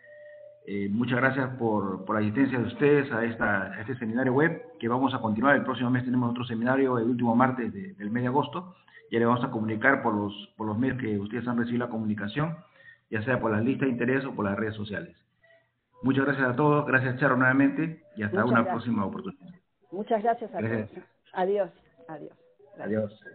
Muchas gracias por la asistencia de ustedes a este seminario web, que vamos a continuar. El próximo mes tenemos otro seminario, el último martes del mes de agosto. Ya le vamos a comunicar por los medios que ustedes han recibido la comunicación, ya sea por las listas de interés o por las redes sociales. Muchas gracias a todos, gracias Charo nuevamente y hasta una próxima oportunidad. Muchas gracias a todos. Adiós. Adiós. Adiós.